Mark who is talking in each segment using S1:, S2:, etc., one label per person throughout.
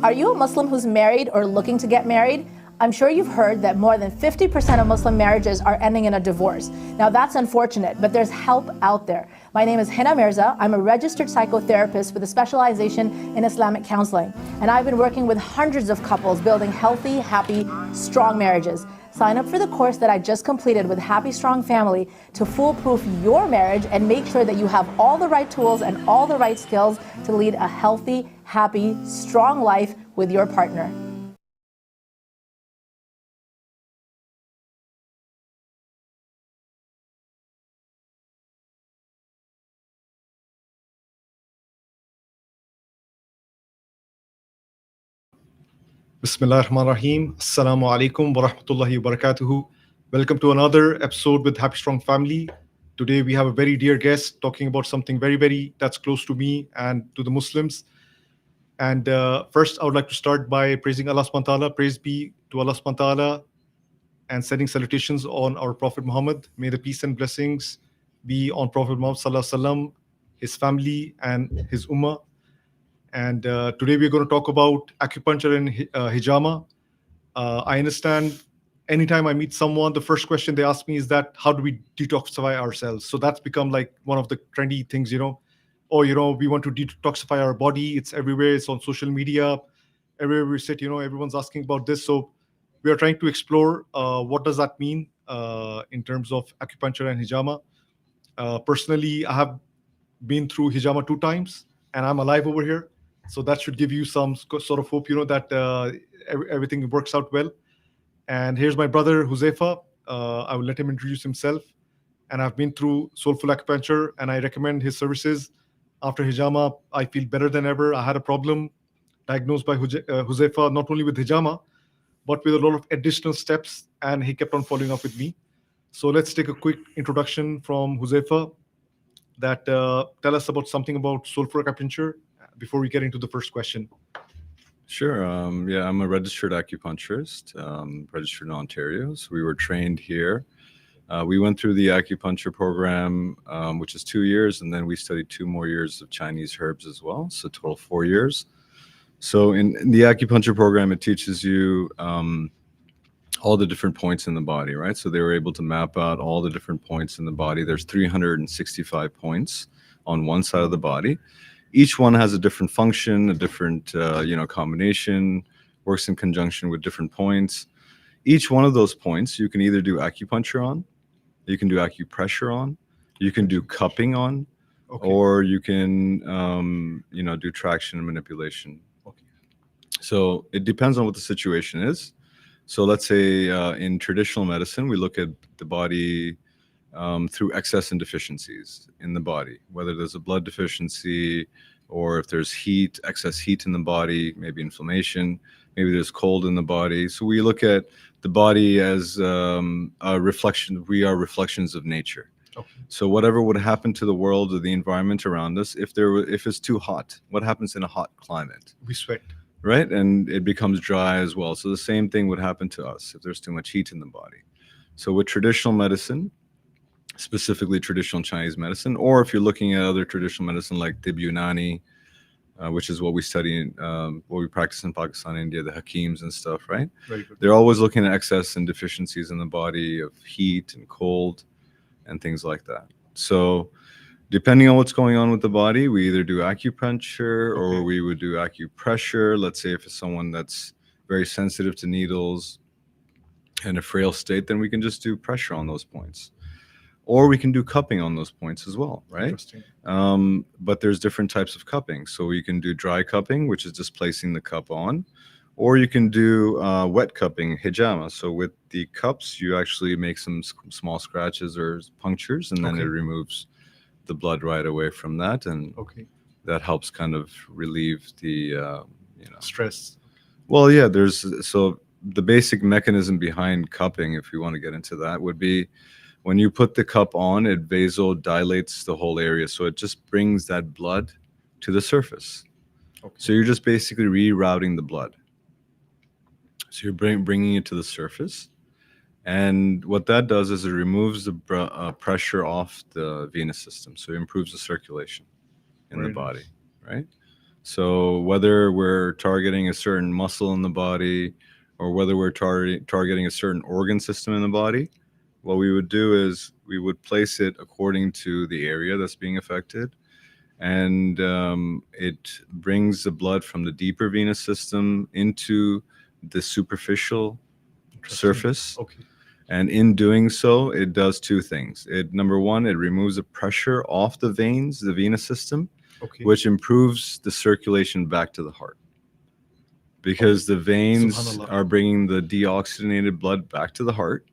S1: Are you a Muslim who's married or looking to get married? I'm sure you've heard that more than 50% of Muslim marriages are ending in a divorce. Now that's unfortunate, but there's help out there. My name is Hina Mirza. I'm a registered psychotherapist with a specialization in Islamic counseling. And I've been working with hundreds of couples building healthy, happy, strong marriages. Sign up for the course that I just completed with Happy Strong Family to foolproof your marriage and make sure that you have all the right tools and all the right skills to lead a healthy, happy, strong life with your partner.
S2: Bismillah ar-Rahman ar-Rahim. Assalamu alaikum wa rahmatullahi wa barakatuhu. Welcome to another episode with Happy Strong Family. Today we have a very dear guest talking about something very that's close to me and to the Muslims. And first I would like to start by praising Allah subhanahu wa ta'ala. Praise be to Allah subhanahu wa ta'ala and sending salutations on our Prophet Muhammad. May the peace and blessings be on Prophet Muhammad sallallahu alaihi wasallam, his family and his ummah. And today we're going to talk about acupuncture and hijama. I understand anytime I meet someone, the first question they ask me is that how do we detoxify ourselves? So that's become like one of the trendy things, Oh, we want to detoxify our body. It's everywhere. It's on social media. Everywhere we sit, everyone's asking about this. So we are trying to explore what does that mean in terms of acupuncture and hijama. Personally, I have been through hijama 2 times and I'm alive over here. So that should give you some sort of hope, that everything works out well. And here's my brother, Huzefa. I will let him introduce himself. And I've been through Soulful Acupuncture and I recommend his services. After hijama, I feel better than ever. I had a problem diagnosed by Huzefa, not only with hijama, but with a lot of additional steps. And he kept on following up with me. So let's take a quick introduction from Huzefa that tell us about something about Soulful Acupuncture before we get into the first question.
S3: Sure. Yeah, I'm a registered acupuncturist, registered in Ontario. So we were trained here. We went through the acupuncture program, which is 2 years, and then we studied 2 more years of Chinese herbs as well. So total 4 years. So in the acupuncture program, it teaches you all the different points in the body, right? So they were able to map out all the different points in the body. There's 365 points on one side of the body. Each one has a different function, a different, combination, works in conjunction with different points. Each one of those points, you can either do acupuncture on, you can do acupressure on, you can do cupping on, okay, or you can, do traction and manipulation. Okay. So it depends on what the situation is. So let's say in traditional medicine, we look at the body through excess and deficiencies in the body, whether there's a blood deficiency or if there's heat, excess heat in the body, maybe inflammation, maybe there's cold in the body. So we look at the body as a reflection. We are reflections of nature. Okay. So whatever would happen to the world or the environment around us, if it's too hot, what happens in a hot climate?
S2: We sweat.
S3: Right? And it becomes dry as well. So the same thing would happen to us if there's too much heat in the body. So with traditional medicine, specifically traditional Chinese medicine, or if you're looking at other traditional medicine like Tib Yunani, which is what we study, what we practice in Pakistan, India, the Hakims and stuff, right? Very good. They're always looking at excess and deficiencies in the body of heat and cold and things like that. So depending on what's going on with the body, we either do acupuncture or we would do acupressure. Let's say if it's someone that's very sensitive to needles and a frail state, then we can just do pressure on those points. Or we can do cupping on those points as well, right? Interesting. But there's different types of cupping. So you can do dry cupping, which is just placing the cup on. Or you can do wet cupping, hijama. So with the cups, you actually make some small scratches or punctures, and then it removes the blood right away from that. And that helps kind of relieve the,
S2: stress.
S3: Well, yeah, so the basic mechanism behind cupping, if you want to get into that, would be when you put the cup on, it vasodilates the whole area. So it just brings that blood to the surface. Okay. So you're just basically rerouting the blood. So you're bringing it to the surface. And what that does is it removes the pressure off the venous system. So it improves the circulation in the body, right? So whether we're targeting a certain muscle in the body or whether we're targeting a certain organ system in the body, what we would do is we would place it according to the area that's being affected. And it brings the blood from the deeper venous system into the superficial surface.
S2: Okay.
S3: And in doing so, it does two things. Number one, it removes the pressure off the veins, the venous system,
S2: Okay.
S3: which improves the circulation back to the heart. Because the veins
S2: Subhanallah.
S3: are bringing the deoxygenated blood back to the heart.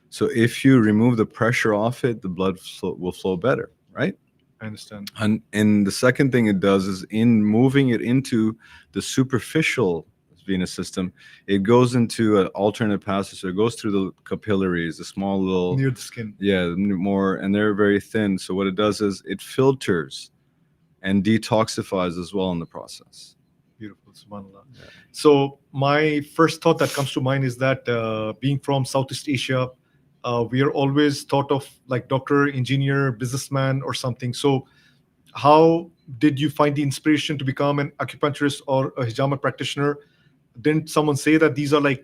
S3: So if you remove the pressure off it, the blood will flow better, right?
S2: I understand.
S3: And the second thing it does is in moving it into the superficial venous system, it goes into an alternate passage. So it goes through the capillaries, the small little
S2: Near the skin.
S3: yeah, more, and they're very thin. So what it does is it filters and detoxifies as well in the process.
S2: Beautiful, subhanallah.
S3: Yeah.
S2: So my first thought that comes to mind is that being from Southeast Asia, we are always thought of like doctor, engineer, businessman, or something. So how did you find the inspiration to become an acupuncturist or a hijama practitioner? Didn't someone say that these are like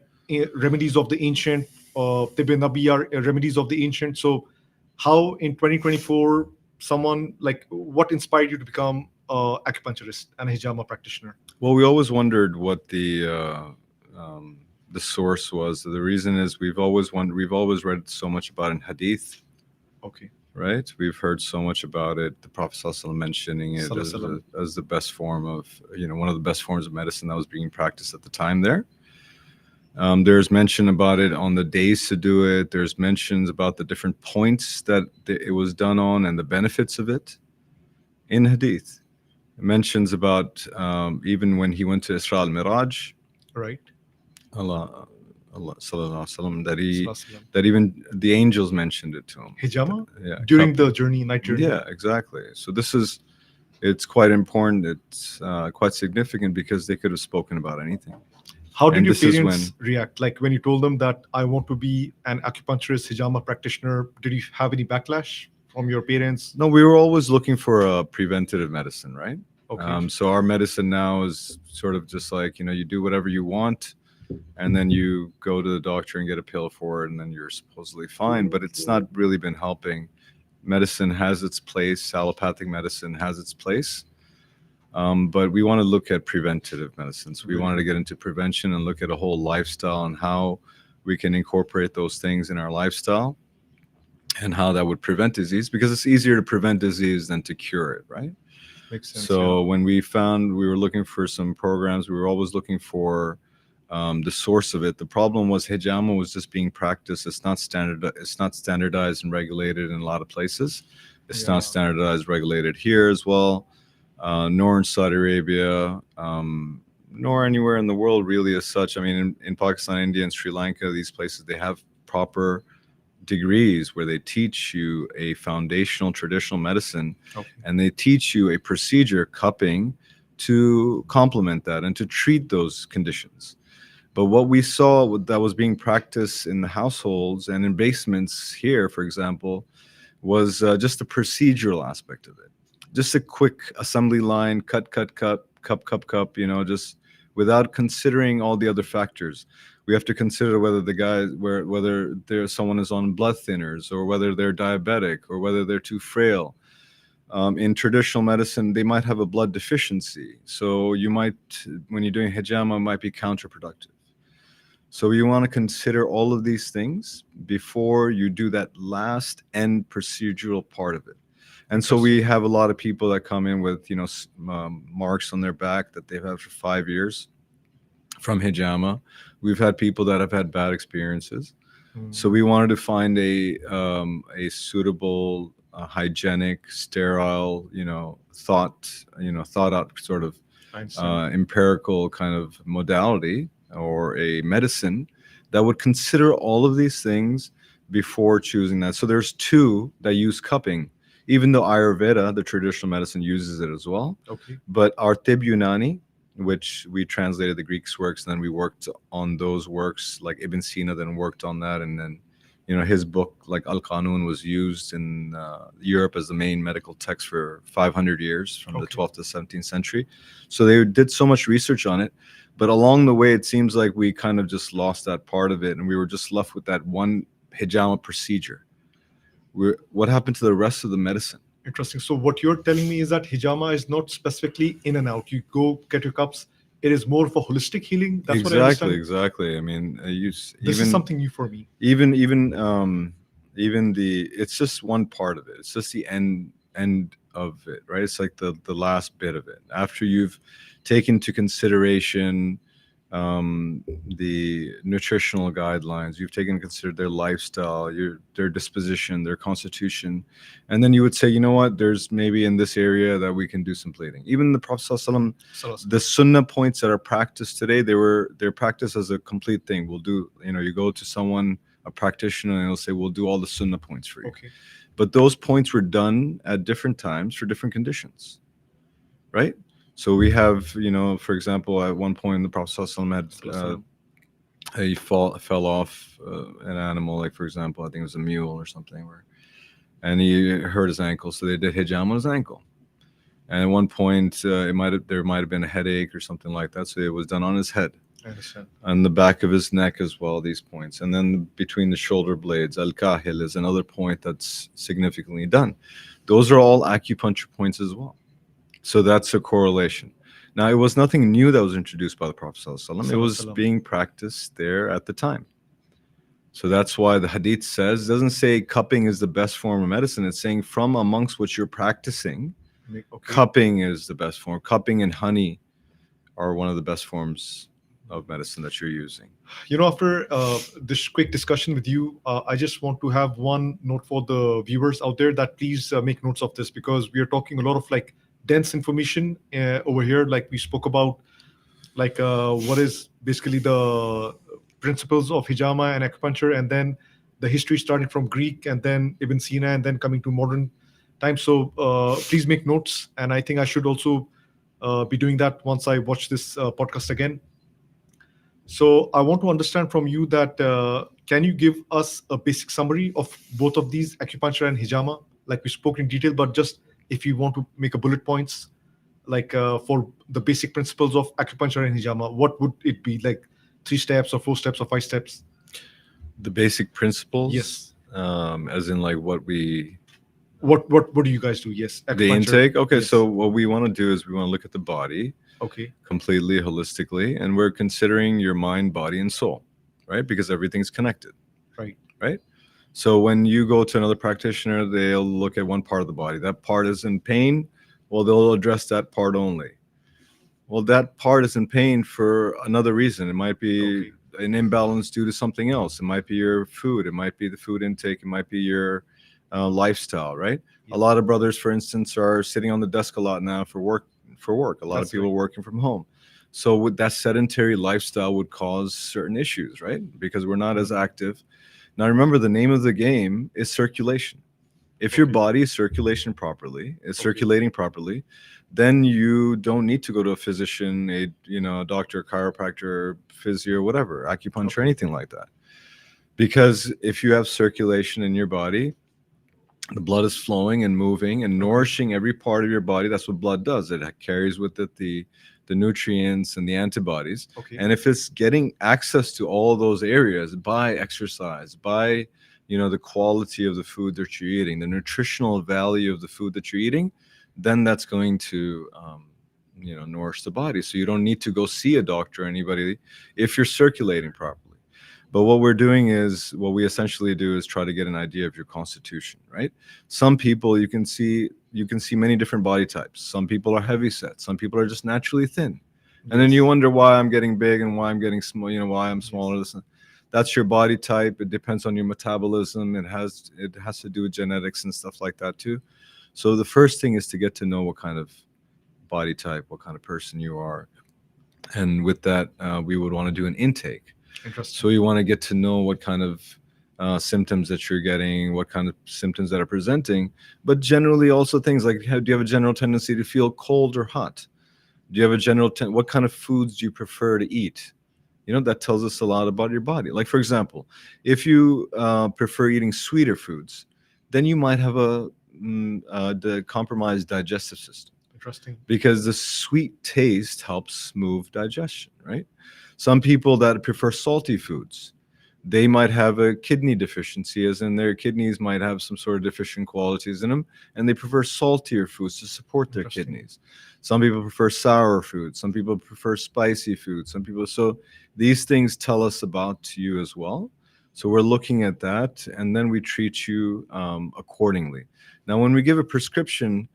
S2: remedies of the ancient, Tibbe Nabi are remedies of the ancient? So how in 2024, someone like, what inspired you to become acupuncturist and a hijama practitioner?
S3: Well, we always wondered what the source was. The reason is we've always read so much about it in hadith.
S2: Okay.
S3: Right? We've heard so much about it. The Prophet ﷺ mentioning it as the best form of, one of the best forms of medicine that was being practiced at the time there. There's mention about it on the days to do it. There's mentions about the different points that it was done on and the benefits of it in hadith. It mentions about even when he went to Isra al-Miraj.
S2: Right.
S3: Allah sallallahu alaihi wasallam, that even the angels mentioned it to him.
S2: Hijama?
S3: Yeah.
S2: During the journey, night journey?
S3: Yeah, exactly. So it's quite important. It's quite significant because they could have spoken about anything.
S2: How did your parents react? Like when you told them that I want to be an acupuncturist, hijama practitioner, did you have any backlash from your parents?
S3: No, we were always looking for a preventative medicine, right?
S2: Okay.
S3: So our medicine now is sort of just like, you do whatever you want, and then you go to the doctor and get a pill for it, and then you're supposedly fine. But it's not really been helping. Medicine has its place. Allopathic medicine has its place. But we want to look at preventative medicine. So we wanted to get into prevention and look at a whole lifestyle and how we can incorporate those things in our lifestyle and how that would prevent disease, because it's easier to prevent disease than to cure it, right?
S2: Makes sense.
S3: So when we were looking for some programs, we were always looking for the source of it. The problem was hijama was just being practiced. It's not standardized and regulated in a lot of places. It's not standardized, regulated here as well, nor in Saudi Arabia, nor anywhere in the world really as such. I mean, in Pakistan, India, and Sri Lanka, these places, they have proper degrees where they teach you a foundational traditional medicine, and they teach you a procedure, cupping, to complement that and to treat those conditions. But what we saw that was being practiced in the households and in basements here, for example, was just the procedural aspect of it. Just a quick assembly line, cut, cup, just without considering all the other factors. We have to consider whether someone is on blood thinners, or whether they're diabetic, or whether they're too frail. In traditional medicine, they might have a blood deficiency. So you might, when you're doing hijama, it might be counterproductive. So you want to consider all of these things before you do that last end procedural part of it. And so we have a lot of people that come in with, marks on their back that they've had for 5 years from hijama. We've had people that have had bad experiences. So we wanted to find a suitable, hygienic, sterile, thought out sort of empirical kind of modality or a medicine that would consider all of these things before choosing that. So there's two that use cupping, even though Ayurveda, the traditional medicine, uses it as well. Okay. But our Tib Yunani, which we translated the Greek works, and then we worked on those works, like Ibn Sina then worked on that, and then You know, his book, like Al-Qanun, was used in Europe as the main medical text for 500 years, from the 12th to the 17th century. So they did so much research on it. But along the way, it seems like we kind of just lost that part of it, and we were just left with that one hijama procedure. What happened to the rest of the medicine?
S2: Interesting. So what you're telling me is that hijama is not specifically in and out. You go get your cups. It is more of a holistic healing. That's what I understand.
S3: Exactly. I mean,
S2: This is something new for me.
S3: Even the, it's just one part of it. It's just the end of it, right? It's like the last bit of it. After you've taken into consideration the nutritional guidelines, you've taken into consideration their lifestyle, their disposition, their constitution, and then you would say, you know what, there's maybe in this area that we can do some bleeding. Even the Prophet ﷺ, the sunnah points that are practiced today, they're practiced as a complete thing. We'll do, you know, you go to someone, a practitioner, and they'll say, we'll do all the sunnah points for you. Okay. But those points were done at different times for different conditions, right? So we have, you know, for example, at one point the Prophet ﷺ had he fell off an animal, like for example, I think it was a mule or something, and he hurt his ankle, so they did hijama on his ankle. And at one point, there might have been a headache or something like that, so it was done on his head, I understand, on the back of his neck as well. These points, and then between the shoulder blades, al-kahil is another point that's significantly done. Those are all acupuncture points as well. So that's a correlation. Now, it was nothing new that was introduced by the Prophet ﷺ. It was being practiced there at the time. So that's why the hadith says, it doesn't say cupping is the best form of medicine. It's saying from amongst what you're practicing, cupping is the best form. Cupping and honey are one of the best forms of medicine that you're using.
S2: You know, after this quick discussion with you, I just want to have one note for the viewers out there, that please make notes of this, because we are talking a lot of like dense information over here. Like we spoke about, like what is basically the principles of hijama and acupuncture, and then the history starting from Greek and then Ibn Sina and then coming to modern times. So please make notes, and I think I should also be doing that once I watch this podcast again. So I want to understand from you that can you give us a basic summary of both of these, acupuncture and hijama? Like we spoke in detail, but just if you want to make a bullet points, like for the basic principles of acupuncture and hijama, what would it be? Like 3 steps or 4 steps or 5 steps?
S3: The basic principles?
S2: Yes.
S3: As in like what do
S2: you guys do? Yes.
S3: The intake? Okay,
S2: yes.
S3: So what we want to do is we want to look at the body.
S2: Okay.
S3: Completely holistically, and we're considering your mind, body, and soul, right? Because everything's connected. Right? So when you go to another practitioner, they'll look at one part of the body. That part is in pain. Well, they'll address that part only. Well, that part is in pain for another reason. It might be an imbalance due to something else. It might be your food. It might be the food intake. It might be your lifestyle, right? Yeah. A lot of brothers, for instance, are sitting on the desk a lot now for work. A lot of people working from home. So with that sedentary lifestyle would cause certain issues, right? Because we're not as active. Now, remember, the name of the game is circulation. If your body is circulating properly, then you don't need to go to a physician, a doctor, chiropractor, physio, whatever, acupuncture, anything like that. Because if you have circulation in your body, the blood is flowing and moving and nourishing every part of your body. That's what blood does. It carries with it the nutrients and the antibodies. And if it's getting access to all those areas by exercise, by the quality of the food that you're eating, the nutritional value of the food that you're eating, then that's going to nourish the body. So you don't need to go see a doctor or anybody if you're circulating properly. But what we essentially do is try to get an idea of your constitution, right? Some people, you can see many different body types. Some people are heavy set. Some people are just naturally thin. And then you wonder why I'm getting big and why I'm getting small, why I'm smaller. That's your body type. It depends on your metabolism. It has to do with genetics and stuff like that too. So the first thing is to get to know what kind of body type, what kind of person you are. And with that, we would want to do an intake. So you want to get to know what kind of symptoms that you're getting, what kind of symptoms that are presenting, but generally also things like, do you have a general tendency to feel cold or hot? Do you have a what kind of foods do you prefer to eat? That tells us a lot about your body. Like, for example, if you prefer eating sweeter foods, then you might have the compromised digestive system,
S2: Interesting.
S3: because the sweet taste helps move digestion, right? Some people that prefer salty foods, they might have a kidney deficiency, as in their kidneys might have some sort of deficient qualities in them, and they prefer saltier foods to support their
S2: Interesting.
S3: kidneys. Some people prefer sour foods, some people prefer spicy foods, some people. So these things tell us about you as well. So we're looking at that, and then we treat you accordingly. Now, when we give a prescription,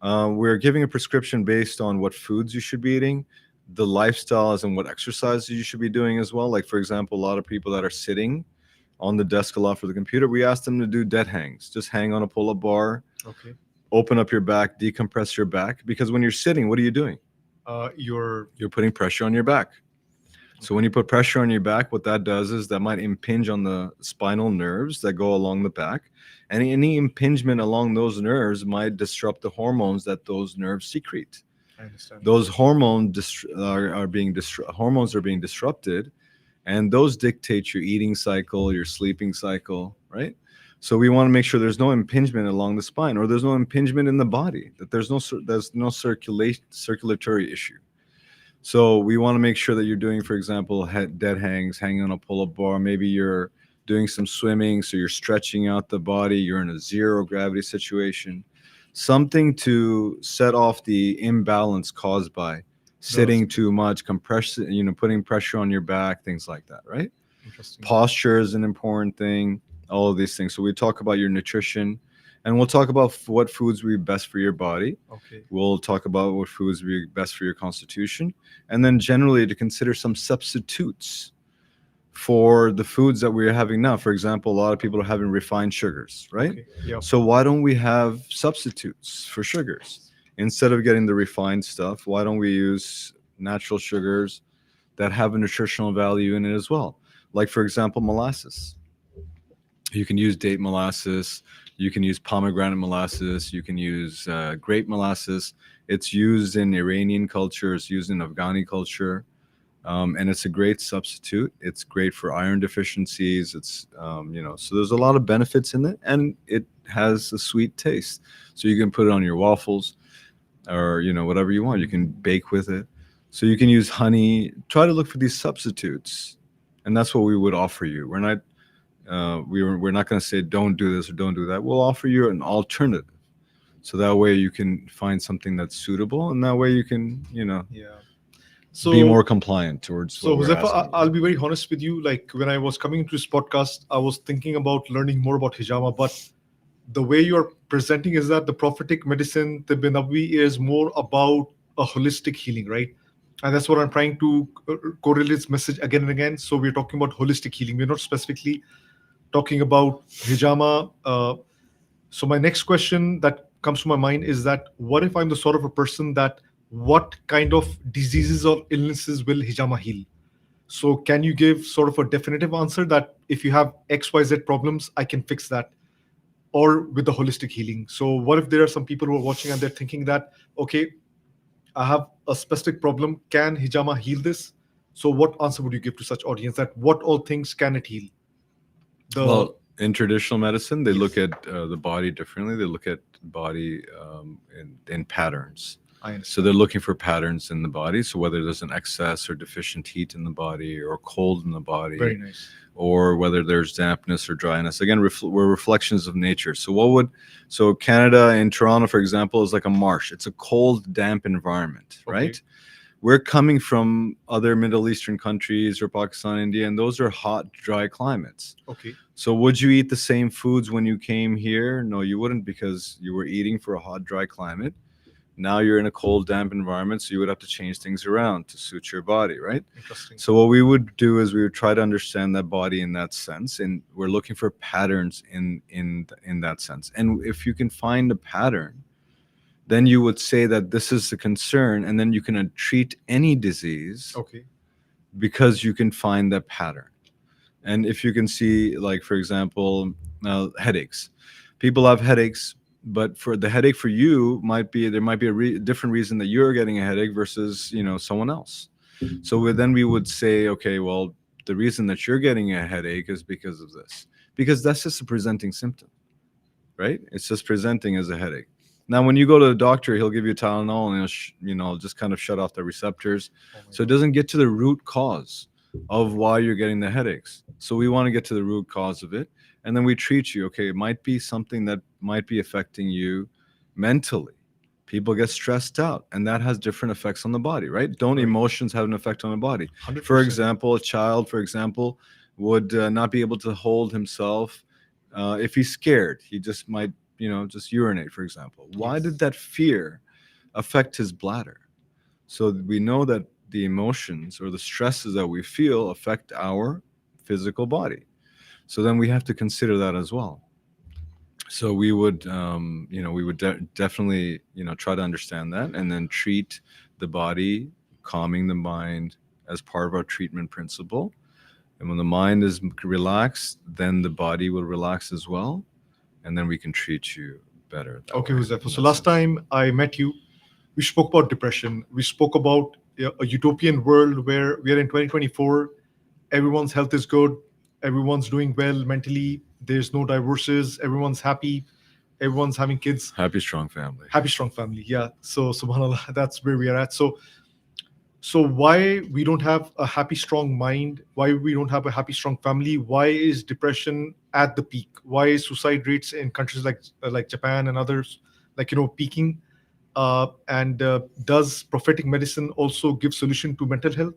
S3: we're giving a prescription based on what foods you should be eating, the lifestyles, and what exercises you should be doing as well. Like, for example, a lot of people that are sitting on the desk a lot for the computer, we ask them to do dead hangs. Just hang on a pull-up bar,
S2: Okay.
S3: open up your back, decompress your back. Because when you're sitting, what are you doing?
S2: You're
S3: You're putting pressure on your back. So when you put pressure on your back, what that does is that might impinge on the spinal nerves that go along the back. And any impingement along those nerves might disrupt the hormones that those nerves secrete.
S2: I understand.
S3: Those hormones are being disrupted, and those dictate your eating cycle, your sleeping cycle, right? So we want to make sure there's no impingement along the spine, or there's no impingement in the body, that there's no circulatory issue. So we want to make sure that you're doing, for example, dead hangs, hanging on a pull-up bar. Maybe you're doing some swimming, so you're stretching out the body. You're in a zero gravity situation. Something to set off the imbalance caused by sitting too much, putting pressure on your back, things like that, right?
S2: Interesting.
S3: Posture is an important thing, all of these things. So we talk about your nutrition, and we'll talk about what foods will be best for your body.
S2: Okay.
S3: We'll talk about what foods will be best for your constitution, and then generally to consider some substitutes for the foods that we're having now. For example, a lot of people are having refined sugars, right?
S2: Okay. Yeah.
S3: So why don't we have substitutes for sugars? Instead of getting the refined stuff, why don't we use natural sugars that have a nutritional value in it as well? Like, for example, molasses. You can use date molasses, you can use pomegranate molasses, you can use grape molasses. It's used in Iranian culture, it's used in Afghani culture. And it's a great substitute. It's great for iron deficiencies. It's, so there's a lot of benefits in it, and it has a sweet taste. So you can put it on your waffles, or, whatever you want. You can bake with it. So you can use honey. Try to look for these substitutes. And that's what we would offer you. We're not, we're not going to say, don't do this or don't do that. We'll offer you an alternative. So that way you can find something that's suitable, and that way you can,
S2: Yeah. So
S3: be more compliant towards
S2: So
S3: what we're
S2: Huzefa,
S3: asking.
S2: I'll be very honest with you. Like, when I was coming to this podcast, I was thinking about learning more about hijama, but the way you're presenting is that the prophetic medicine, the Nabawi, is more about a holistic healing, right? And that's what I'm trying to correlate this message again and again. So we're talking about holistic healing. We're not specifically talking about hijama. So my next question that comes to my mind is that, what if I'm the sort of a person that, what kind of diseases or illnesses will hijama heal? So can you give sort of a definitive answer that if you have XYZ problems, I can fix that, or with the holistic healing? So what if there are some people who are watching and they're thinking that, okay, I have a specific problem, can hijama heal this? So what answer would you give to such audience, that what all things can it heal?
S3: Well, in traditional medicine, they look at the body differently. They look at body in patterns.
S2: I understand.
S3: So they're looking for patterns in the body. So whether there's an excess or deficient heat in the body, or cold in the body,
S2: Very nice.
S3: or whether there's dampness or dryness. Again, we're reflections of nature. So Canada in Toronto, for example, is like a marsh. It's a cold, damp environment, right?
S2: Okay.
S3: We're coming from other Middle Eastern countries, or Pakistan, India, and those are hot, dry climates.
S2: Okay.
S3: So would you eat the same foods when you came here? No, you wouldn't, because you were eating for a hot, dry climate. Now you're in a cold, damp environment, so you would have to change things around to suit your body, right?
S2: Interesting.
S3: So what we would do is we would try to understand that body in that sense, and we're looking for patterns in that sense. And if you can find a pattern, then you would say that this is the concern, and then you can treat any disease.
S2: Okay.
S3: Because you can find that pattern. And if you can see, like, for example, headaches. People have headaches, but for the headache for you there might be a different reason that you're getting a headache versus someone else. So then we would say, okay, well, the reason that you're getting a headache is because of this, because that's just a presenting symptom, right? It's just presenting as a headache. Now, when you go to the doctor, he'll give you Tylenol and he'll just kind of shut off the receptors. So it doesn't get to the root cause of why you're getting the headaches. So we want to get to the root cause of it. And then we treat you. Okay, it might be something that might be affecting you mentally. People get stressed out, and that has different effects on the body, right? Don't emotions have an effect on the body?
S2: 100%.
S3: For example, a child, for example, would not be able to hold himself if he's scared. He just might, just urinate, for example. Why did that fear affect his bladder? So we know that the emotions or the stresses that we feel affect our physical body. So then we have to consider that as well. So we would, definitely, try to understand that and then treat the body, calming the mind as part of our treatment principle. And when the mind is relaxed, then the body will relax as well. And then we can treat you better.
S2: Okay, Huzefa. So last time I met you, we spoke about depression. We spoke about a utopian world where we are in 2024. Everyone's health is good. Everyone's doing well mentally. There's no divorces. Everyone's happy. Everyone's having kids.
S3: Happy, strong family.
S2: Happy, strong family. Yeah. So subhanallah, that's where we are at. So why we don't have a happy, strong mind? Why we don't have a happy, strong family? Why is depression at the peak? Why is suicide rates in countries like Japan and others peaking? And does prophetic medicine also give solution to mental health?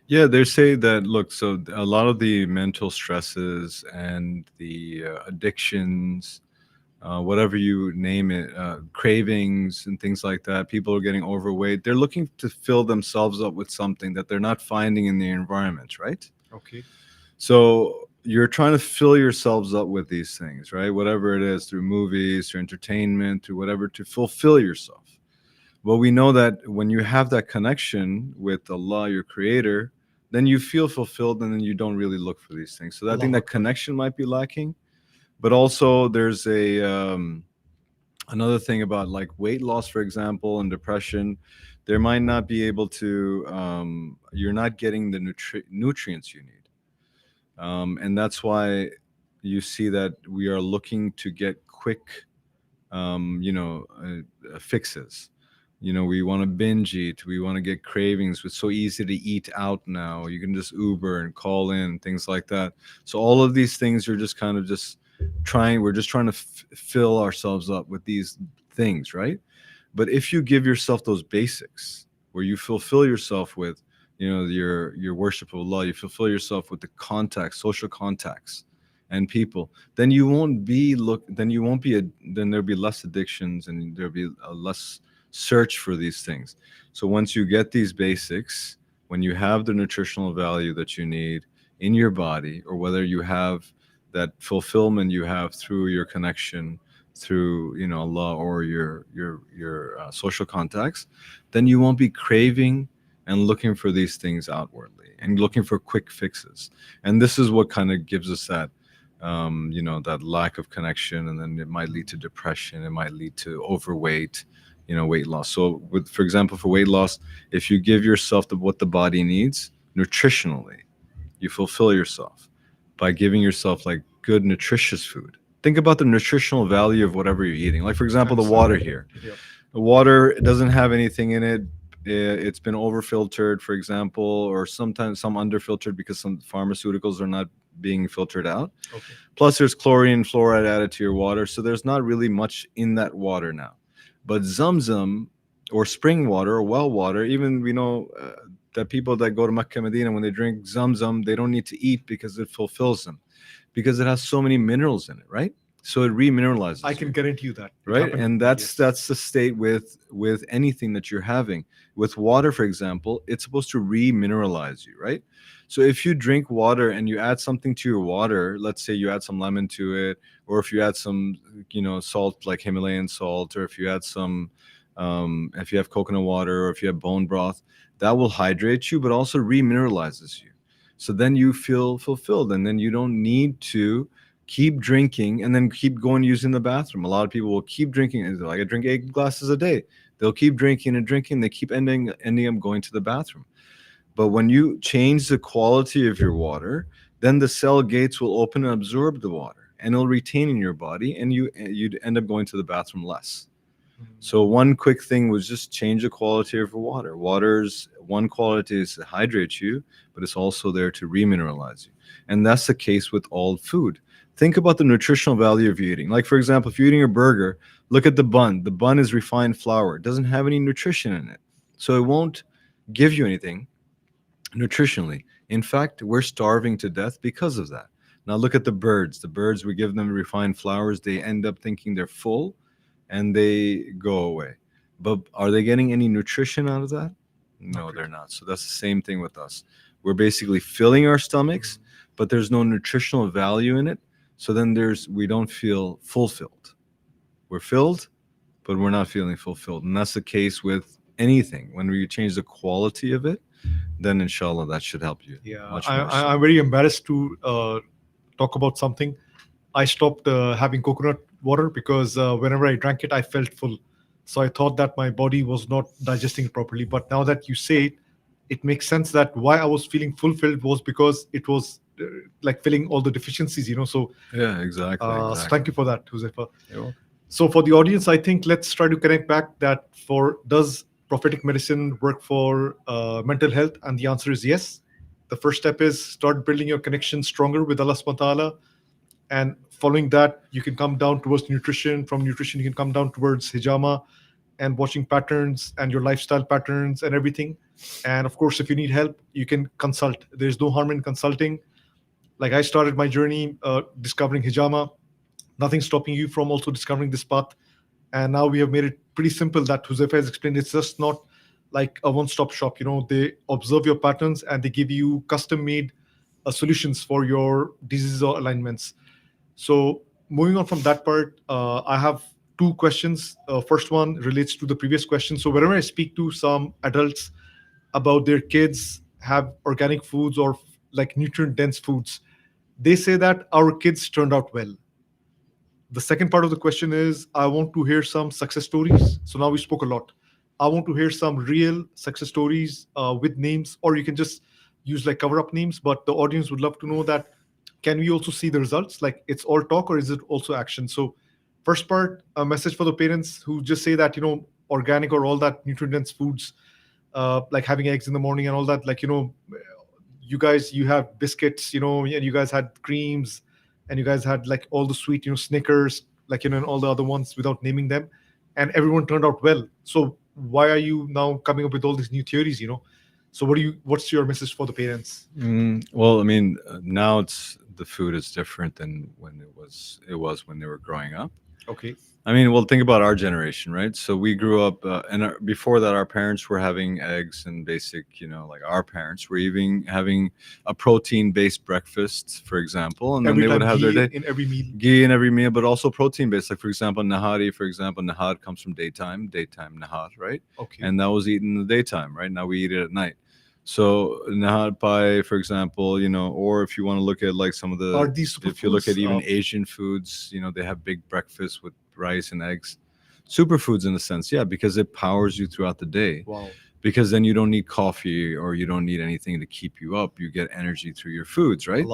S3: Yeah, they say that, look, so a lot of the mental stresses and the addictions, whatever you name it, cravings and things like that, people are getting overweight. They're looking to fill themselves up with something that they're not finding in the environment, right?
S2: Okay.
S3: So you're trying to fill yourselves up with these things, right? Whatever it is, through movies, through entertainment, through whatever, to fulfill yourself. Well, we know that when you have that connection with Allah, your creator, then you feel fulfilled, and then you don't really look for these things. So I think that connection might be lacking. But also there's another thing about like weight loss, for example, and depression. There might not be able to, you're not getting the nutrients you need. And that's why you see that we are looking to get quick, fixes. We want to binge eat. We want to get cravings. It's so easy to eat out now. You can just Uber and call in, things like that. So all of these things are just kind of we're just trying to fill ourselves up with these things, right? But if you give yourself those basics where you fulfill yourself with, your worship of Allah, you fulfill yourself with the contacts, social contacts and people, then you won't be, then there'll be less addictions and there'll be a less search for these things. So once you get these basics, when you have the nutritional value that you need in your body, or whether you have that fulfillment you have through your connection through Allah or your social contacts, then you won't be craving and looking for these things outwardly and looking for quick fixes. And this is what kind of gives us that that lack of connection, and then it might lead to depression, it might lead to overweight, weight loss. So for example, for weight loss, if you give yourself what the body needs nutritionally, you fulfill yourself by giving yourself like good nutritious food. Think about the nutritional value of whatever you're eating. Like, for example, the water here.
S2: Yep.
S3: The water doesn't have anything in it. It's been over-filtered, for example, or sometimes some under-filtered because some pharmaceuticals are not being filtered out.
S2: Okay.
S3: Plus, there's chlorine and fluoride added to your water. So there's not really much in that water now. But Zamzam or spring water or well water, even we know that people that go to Mecca, Medina, when they drink Zamzam, they don't need to eat because it fulfills them, because it has so many minerals in it, right? So it remineralizes.
S2: I can guarantee you that.
S3: Right? And that's the state with anything that you're having. With water, for example, it's supposed to remineralize you, right? So if you drink water and you add something to your water, let's say you add some lemon to it, or if you add some, salt like Himalayan salt, or if you add some, if you have coconut water, or if you have bone broth, that will hydrate you, but also remineralizes you. So then you feel fulfilled, and then you don't need to keep drinking and then keep going using the bathroom. A lot of people will keep drinking, and they're like, I drink 8 glasses a day. They'll keep drinking and drinking. They keep ending up going to the bathroom. But when you change the quality of your water, then the cell gates will open and absorb the water, and it'll retain in your body, and you'd end up going to the bathroom less. So one quick thing was just change the quality of your water. Water's one quality is to hydrate you, but it's also there to remineralize you. And that's the case with all food. Think about the nutritional value of eating. Like, for example, if you're eating a burger, look at the bun. The bun is refined flour. It doesn't have any nutrition in it. So it won't give you anything nutritionally. In fact, we're starving to death because of that. Now look at the birds. The birds, we give them refined flours. They end up thinking they're full, and they go away. But are they getting any nutrition out of that? No, they're not. So that's the same thing with us. We're basically filling our stomachs, but there's no nutritional value in it. So then we don't feel fulfilled. We're filled, but we're not feeling fulfilled. And that's the case with anything. When we change the quality of it, then inshallah that should help you.
S2: Yeah,
S3: much more so.
S2: I'm very embarrassed to talk about something. I stopped having coconut water because whenever I drank it, I felt full. So I thought that my body was not digesting it properly. But now that you say it, it makes sense that why I was feeling fulfilled was because it was like filling all the deficiencies, So
S3: Yeah, exactly.
S2: so thank you for that, Huzefa.
S3: You're welcome.
S2: So for the audience, I think let's try to connect back that does prophetic medicine work for mental health? And the answer is yes. The first step is start building your connection stronger with Allah subhanahu wa ta'ala. And following that, you can come down towards nutrition. From nutrition, you can come down towards hijama and watching patterns and your lifestyle patterns and everything. And of course, if you need help, you can consult. There's no harm in consulting. Like I started my journey discovering hijama. Nothing's stopping you from also discovering this path. And now we have made it pretty simple that Huzefa has explained. It's just not like a one-stop shop. They observe your patterns and they give you custom-made solutions for your diseases or alignments. So moving on from that part, I have two questions. First one relates to the previous question. So whenever I speak to some adults about their kids have organic foods or like nutrient-dense foods, they say that our kids turned out well. The second part of the question is, I want to hear some success stories. So now we spoke a lot. I want to hear some real success stories with names, or you can just use like cover up names, but the audience would love to know that, can we also see the results? Like it's all talk or is it also action? So first part, a message for the parents who just say that, organic or all that nutrient-dense foods, like having eggs in the morning and all that, like, you guys, you have biscuits, and you guys had creams and you guys had like all the sweet, Snickers, like, and all the other ones without naming them, and everyone turned out well. So why are you now coming up with all these new theories, So what's your message for the parents?
S3: Well, I mean, now the food is different than when it was when they were growing up.
S2: Okay.
S3: I mean, well, think about our generation, right? So we grew up, before that, our parents were having eggs and basic, like our parents were even having a protein-based breakfast, for example, and then they would have their day
S2: in every meal.
S3: Ghee in every meal, but also protein-based. Like, for example, nahari, nahar comes from daytime nahar, right?
S2: Okay.
S3: And that was eaten in the daytime, right? Now we eat it at night. So nahar pie, for example, or if you want to look at like some of the,
S2: are these
S3: if you look at even Asian foods, they have big breakfasts with rice and eggs. Superfoods in a sense, yeah, because it powers you throughout the day.
S2: Wow.
S3: Because then you don't need coffee or you don't need anything to keep you up. You get energy through your foods, right?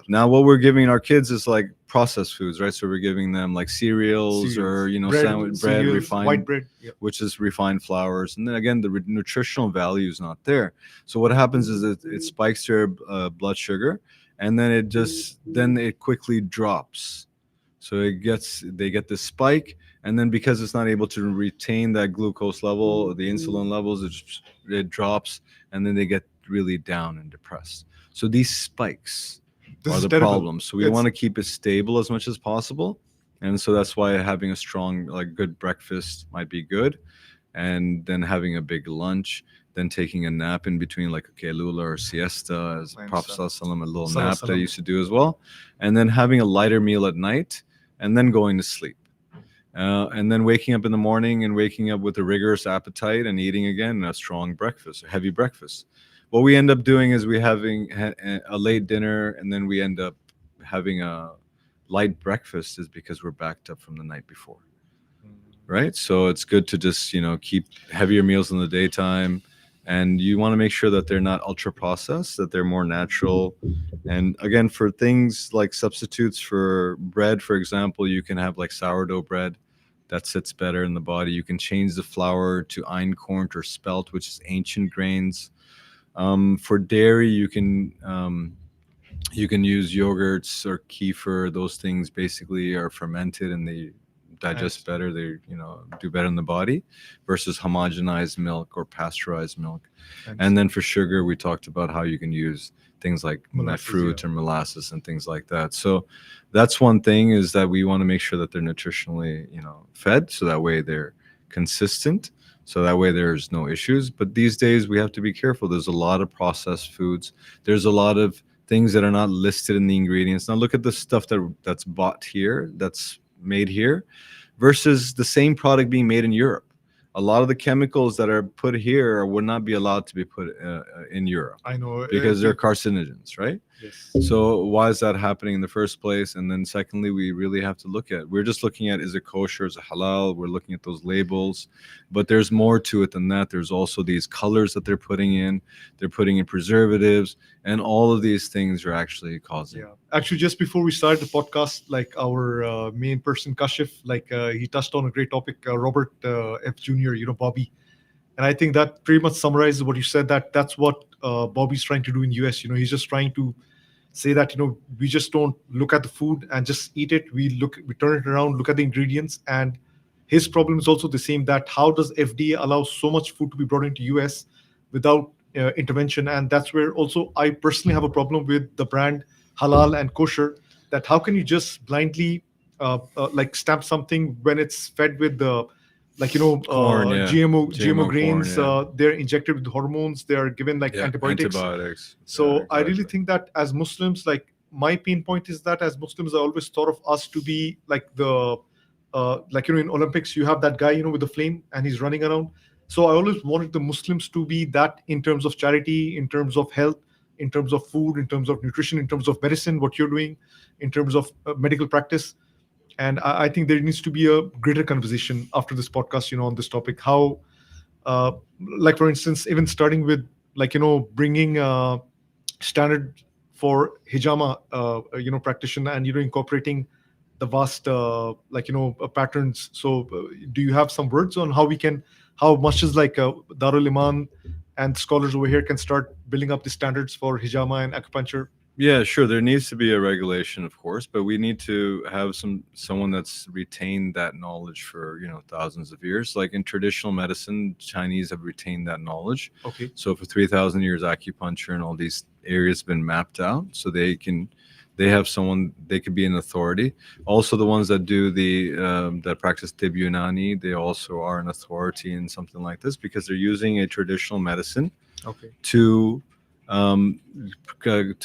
S3: Now, what we're giving our kids is like processed foods, right? So we're giving them like cereals or, sandwich bread, refined,
S2: white bread,
S3: which is refined flours. And then again, the nutritional value is not there. So what happens is it spikes their blood sugar, and then it quickly drops. So they get this spike, and then because it's not able to retain that glucose level, the insulin levels, it drops, and then they get really down and depressed. So these spikes are the problem. So we want to keep it stable as much as possible, and so that's why having a strong, like good breakfast might be good, and then having a big lunch, then taking a nap in between, like a kailula or siesta, as Prophet ﷺ, a little nap that I used to do as well, and then having a lighter meal at night, and then going to sleep. And then waking up in the morning and waking up with a rigorous appetite and eating again a strong breakfast, a heavy breakfast. What we end up doing is we having a late dinner, and then we end up having a light breakfast is because we're backed up from the night before. Right? So it's good to just, keep heavier meals in the daytime And you want to make sure that they're not ultra processed, that they're more natural. And again, for things like substitutes for bread, for example, you can have like sourdough bread that sits better in the body. You can change the flour to einkorn or spelt, which is ancient grains. For dairy, you can use yogurts or kefir. Those things basically are fermented and they digest better. They do better in the body versus homogenized milk or pasteurized milk. And then for sugar, we talked about how you can use things like nut fruit or molasses and things like that. So that's one thing, is that we want to make sure that they're nutritionally fed, so that way they're consistent, so that way there's no issues. But these days we have to be careful. There's a lot of processed foods. There's a lot of things that are not listed in the ingredients. Now look at the stuff that's bought here, that's made here, versus the same product being made in Europe. A lot of the chemicals that are put here would not be allowed to be put in Europe.
S2: I know,
S3: because they're carcinogens, right?
S2: Yes.
S3: So why is that happening in the first place? And then secondly, we really have to look at, we're just looking at, is it kosher, is it halal? We're looking at those labels, but there's more to it than that. There's also these colors that they're putting in preservatives, and all of these things are actually causing.
S2: Yeah. Actually, just before we started the podcast, like our main person, Kashif, he touched on a great topic, Robert F. Jr., Bobby. And I think that pretty much summarizes what you said, that's what Bobby's trying to do in US. He's just trying to say that, we just don't look at the food and just eat it. We turn it around, look at the ingredients. And his problem is also the same, that how does FDA allow so much food to be brought into US without intervention? And that's where also I personally have a problem with the brand halal and kosher, that how can you just blindly stamp something when it's fed with the
S3: Corn, yeah.
S2: GMO grains.
S3: Corn, yeah.
S2: They're injected with hormones. They're given antibiotics. So
S3: exactly.
S2: I really think that as Muslims, my pain point is that as Muslims, I always thought of us to be like the in Olympics, you have that guy with the flame and he's running around. So I always wanted the Muslims to be that, in terms of charity, in terms of health, in terms of food, in terms of nutrition, in terms of medicine, what you're doing, in terms of medical practice. And I think there needs to be a greater conversation after this podcast, on this topic. How, for instance, even starting with bringing standard for hijama, practitioner, and incorporating the vast patterns. So, do you have some words on how much is Darul Iman and scholars over here can start building up the standards for hijama and acupuncture?
S3: Yeah, sure. There needs to be a regulation, of course, but we need to have someone that's retained that knowledge for thousands of years. Like in traditional medicine, Chinese have retained that knowledge.
S2: Okay.
S3: So for 3,000 years, acupuncture and all these areas have been mapped out, so they have someone, they could be an authority. Also, the ones that do that practice Tib Yunani, they also are an authority in something like this, because they're using a traditional medicine to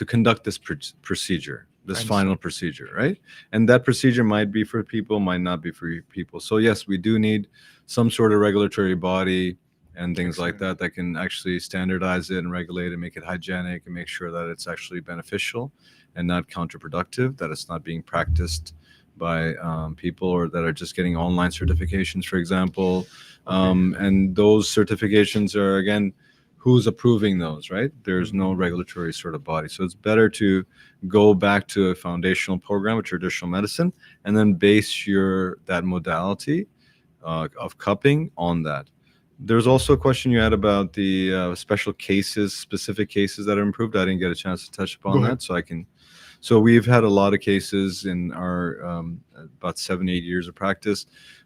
S3: conduct this procedure, this final procedure, right? And that procedure might be for people, might not be for people. So yes, we do need some sort of regulatory body and things like that can actually standardize it and regulate it, make it hygienic, and make sure that it's actually beneficial and not counterproductive, that it's not being practiced by people or that are just getting online certifications, for example. And those certifications are, again, who's approving those, right? There's no regulatory sort of body. So it's better to go back to a foundational program of traditional medicine and then base that modality of cupping on that. There's also a question you had about the specific cases that are improved. I didn't get a chance to touch upon that, so we've had a lot of cases in our about 7-8 years of practice.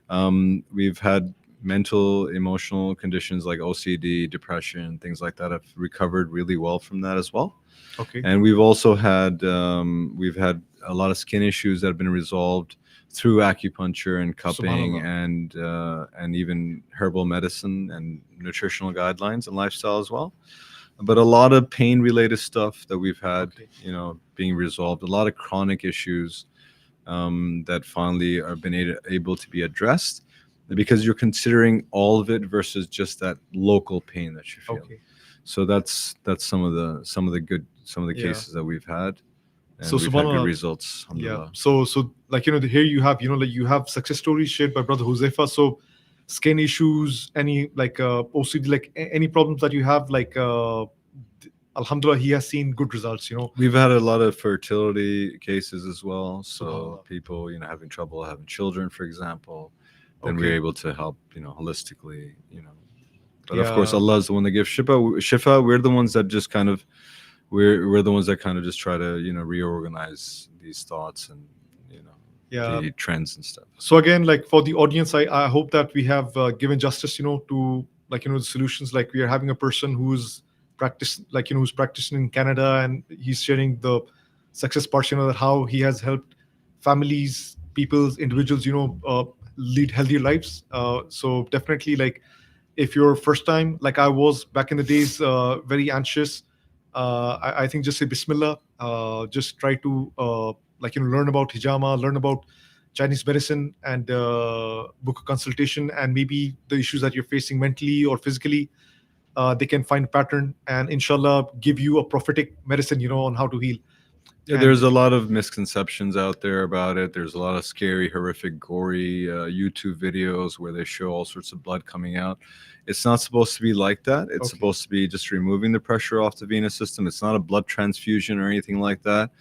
S3: We've had mental, emotional conditions like OCD, depression, things like that have recovered really well from that as well.
S2: Okay.
S3: And we've also had a lot of skin issues that have been resolved through acupuncture and cupping and even herbal medicine and nutritional guidelines and lifestyle as well. But a lot of pain-related stuff that we've had, being resolved. A lot of chronic issues that finally are been able to be addressed, because you're considering all of it versus just that local pain that you feel.
S2: Okay.
S3: So that's some of the cases that we've had, and
S2: so
S3: we've had good results.
S2: Yeah. So here you have you have success stories shared by Brother Huzefa. So skin issues, any like OCD, like any problems that you have, like alhamdulillah, he has seen good results, you know.
S3: We've had a lot of fertility cases as well. So
S2: Subhanallah.
S3: people, having trouble having children, for example, then
S2: Okay.
S3: we're able to help, holistically, But of course,
S2: Yeah.
S3: Allah is the one that gives shifa. We're the ones that just kind of, we're the ones that kind of just try to, reorganize these thoughts and,
S2: Yeah.
S3: the trends and stuff.
S2: So again, like for the audience, I hope that we have given justice, to like, the solutions. Like we are having a person who's who's practicing in Canada, and he's sharing the success parts, that how he has helped families, people's, individuals, lead healthier lives. So definitely, like if you're first time, like I was back in the days, very anxious, I think just say Bismillah, just try to learn about hijama, learn about Chinese medicine, and book a consultation, and maybe the issues that you're facing mentally or physically, they can find a pattern and inshallah give you a prophetic medicine, on how to heal.
S3: Yeah,
S2: And
S3: there's a lot of misconceptions out there about it. There's a lot of scary, horrific, gory YouTube videos where they show all sorts of blood coming out. It's not supposed to be like that. It's
S2: Okay.
S3: supposed to be just removing the pressure off the venous system. It's not a blood transfusion or anything like that.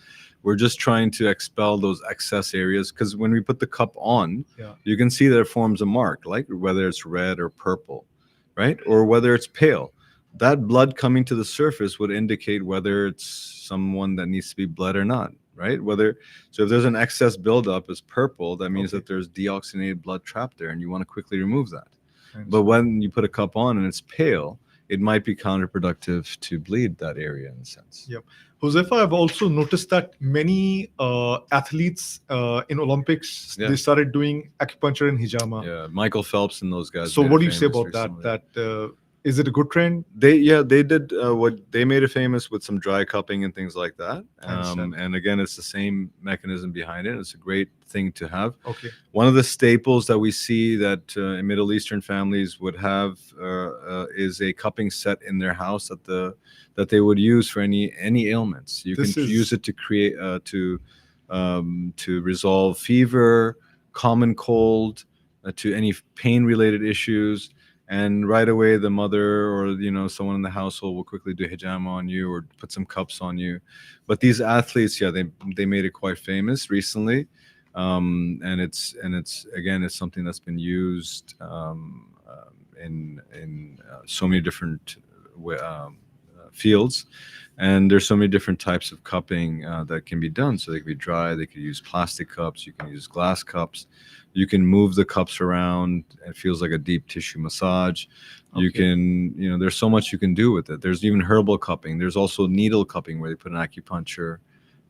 S3: We're just trying to expel those excess areas, because when we put the cup on,
S2: Yeah.
S3: you can see that it forms a mark, like whether it's red or purple, right? Or whether it's pale. That blood coming to the surface would indicate whether it's someone that needs to be bled or not, right? So if there's an excess buildup as purple, that means
S2: Okay.
S3: that there's deoxygenated blood trapped there, and you want to quickly remove that.
S2: And
S3: But when you put a cup on and it's pale, it might be counterproductive to bleed that area in a sense.
S2: Yep. Huzefa, I've also noticed that many athletes in Olympics,
S3: Yeah.
S2: they started doing acupuncture and hijama.
S3: Yeah, Michael Phelps and those guys.
S2: So
S3: made
S2: what
S3: it
S2: do you say
S3: famous
S2: about that?
S3: recently.
S2: That is it a good trend?
S3: They did what they made it famous with some dry cupping and things like that.
S2: I understand.
S3: And again, it's the same mechanism behind it. It's a great thing to have.
S2: Okay.
S3: One of the staples that we see that in Middle Eastern families would have is a cupping set in their house that they would use for any ailments. You
S2: This
S3: can
S2: is-
S3: use it to create to resolve fever, common cold, to any pain related issues. And right away, the mother or someone in the household will quickly do hijama on you or put some cups on you. But these athletes, yeah, they made it quite famous recently, and it's again, it's something that's been used in so many different fields, and there's so many different types of cupping that can be done. So they can be dry, they could use plastic cups, you can use glass cups. You can move the cups around. It feels like a deep tissue massage. You
S2: Okay.
S3: can, there's so much you can do with it. There's even herbal cupping. There's also needle cupping where they put an acupuncture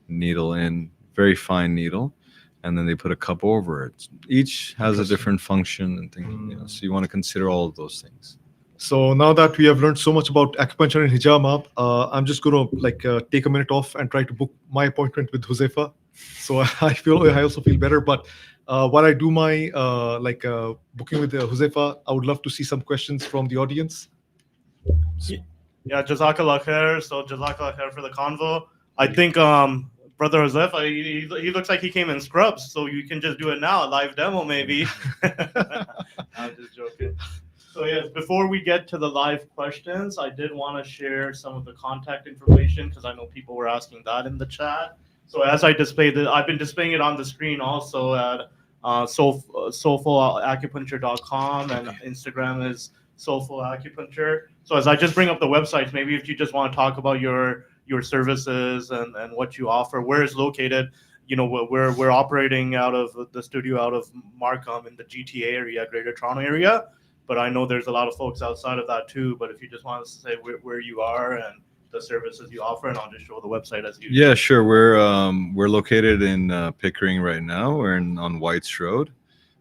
S3: needle in, very fine needle, and then they put a cup over it. Each has a
S2: Interesting.
S3: different function and things, so you want to consider all of those things.
S2: So now that we have learned so much about acupuncture and hijama, I'm just going to take a minute off and try to book my appointment with Huzefa. So I also feel better. But while I do my booking with Huzefa, I would love to see some questions from the audience.
S4: Yeah, Jazakallah khair. So Jazakallah khair for the convo. I think Brother Huzefa, he looks like he came in scrubs, so you can just do it now, a live demo maybe. I'm just joking. So yes, before we get to the live questions, I did want to share some of the contact information because I know people were asking that in the chat. So as I displayed it, I've been displaying it on the screen also at soulfulacupuncture.com, and Instagram is Soulful Acupuncture. So as I just bring up the websites, maybe if you just want to talk about your services and what you offer, where it's located. We're operating out of the studio out of Markham in the GTA area, Greater Toronto area. But I know there's a lot of folks outside of that too. But if you just want to say where you are and the services you offer, and I'll just show the website as usual.
S3: Yeah, sure. We're located in Pickering right now. We're on Whites Road.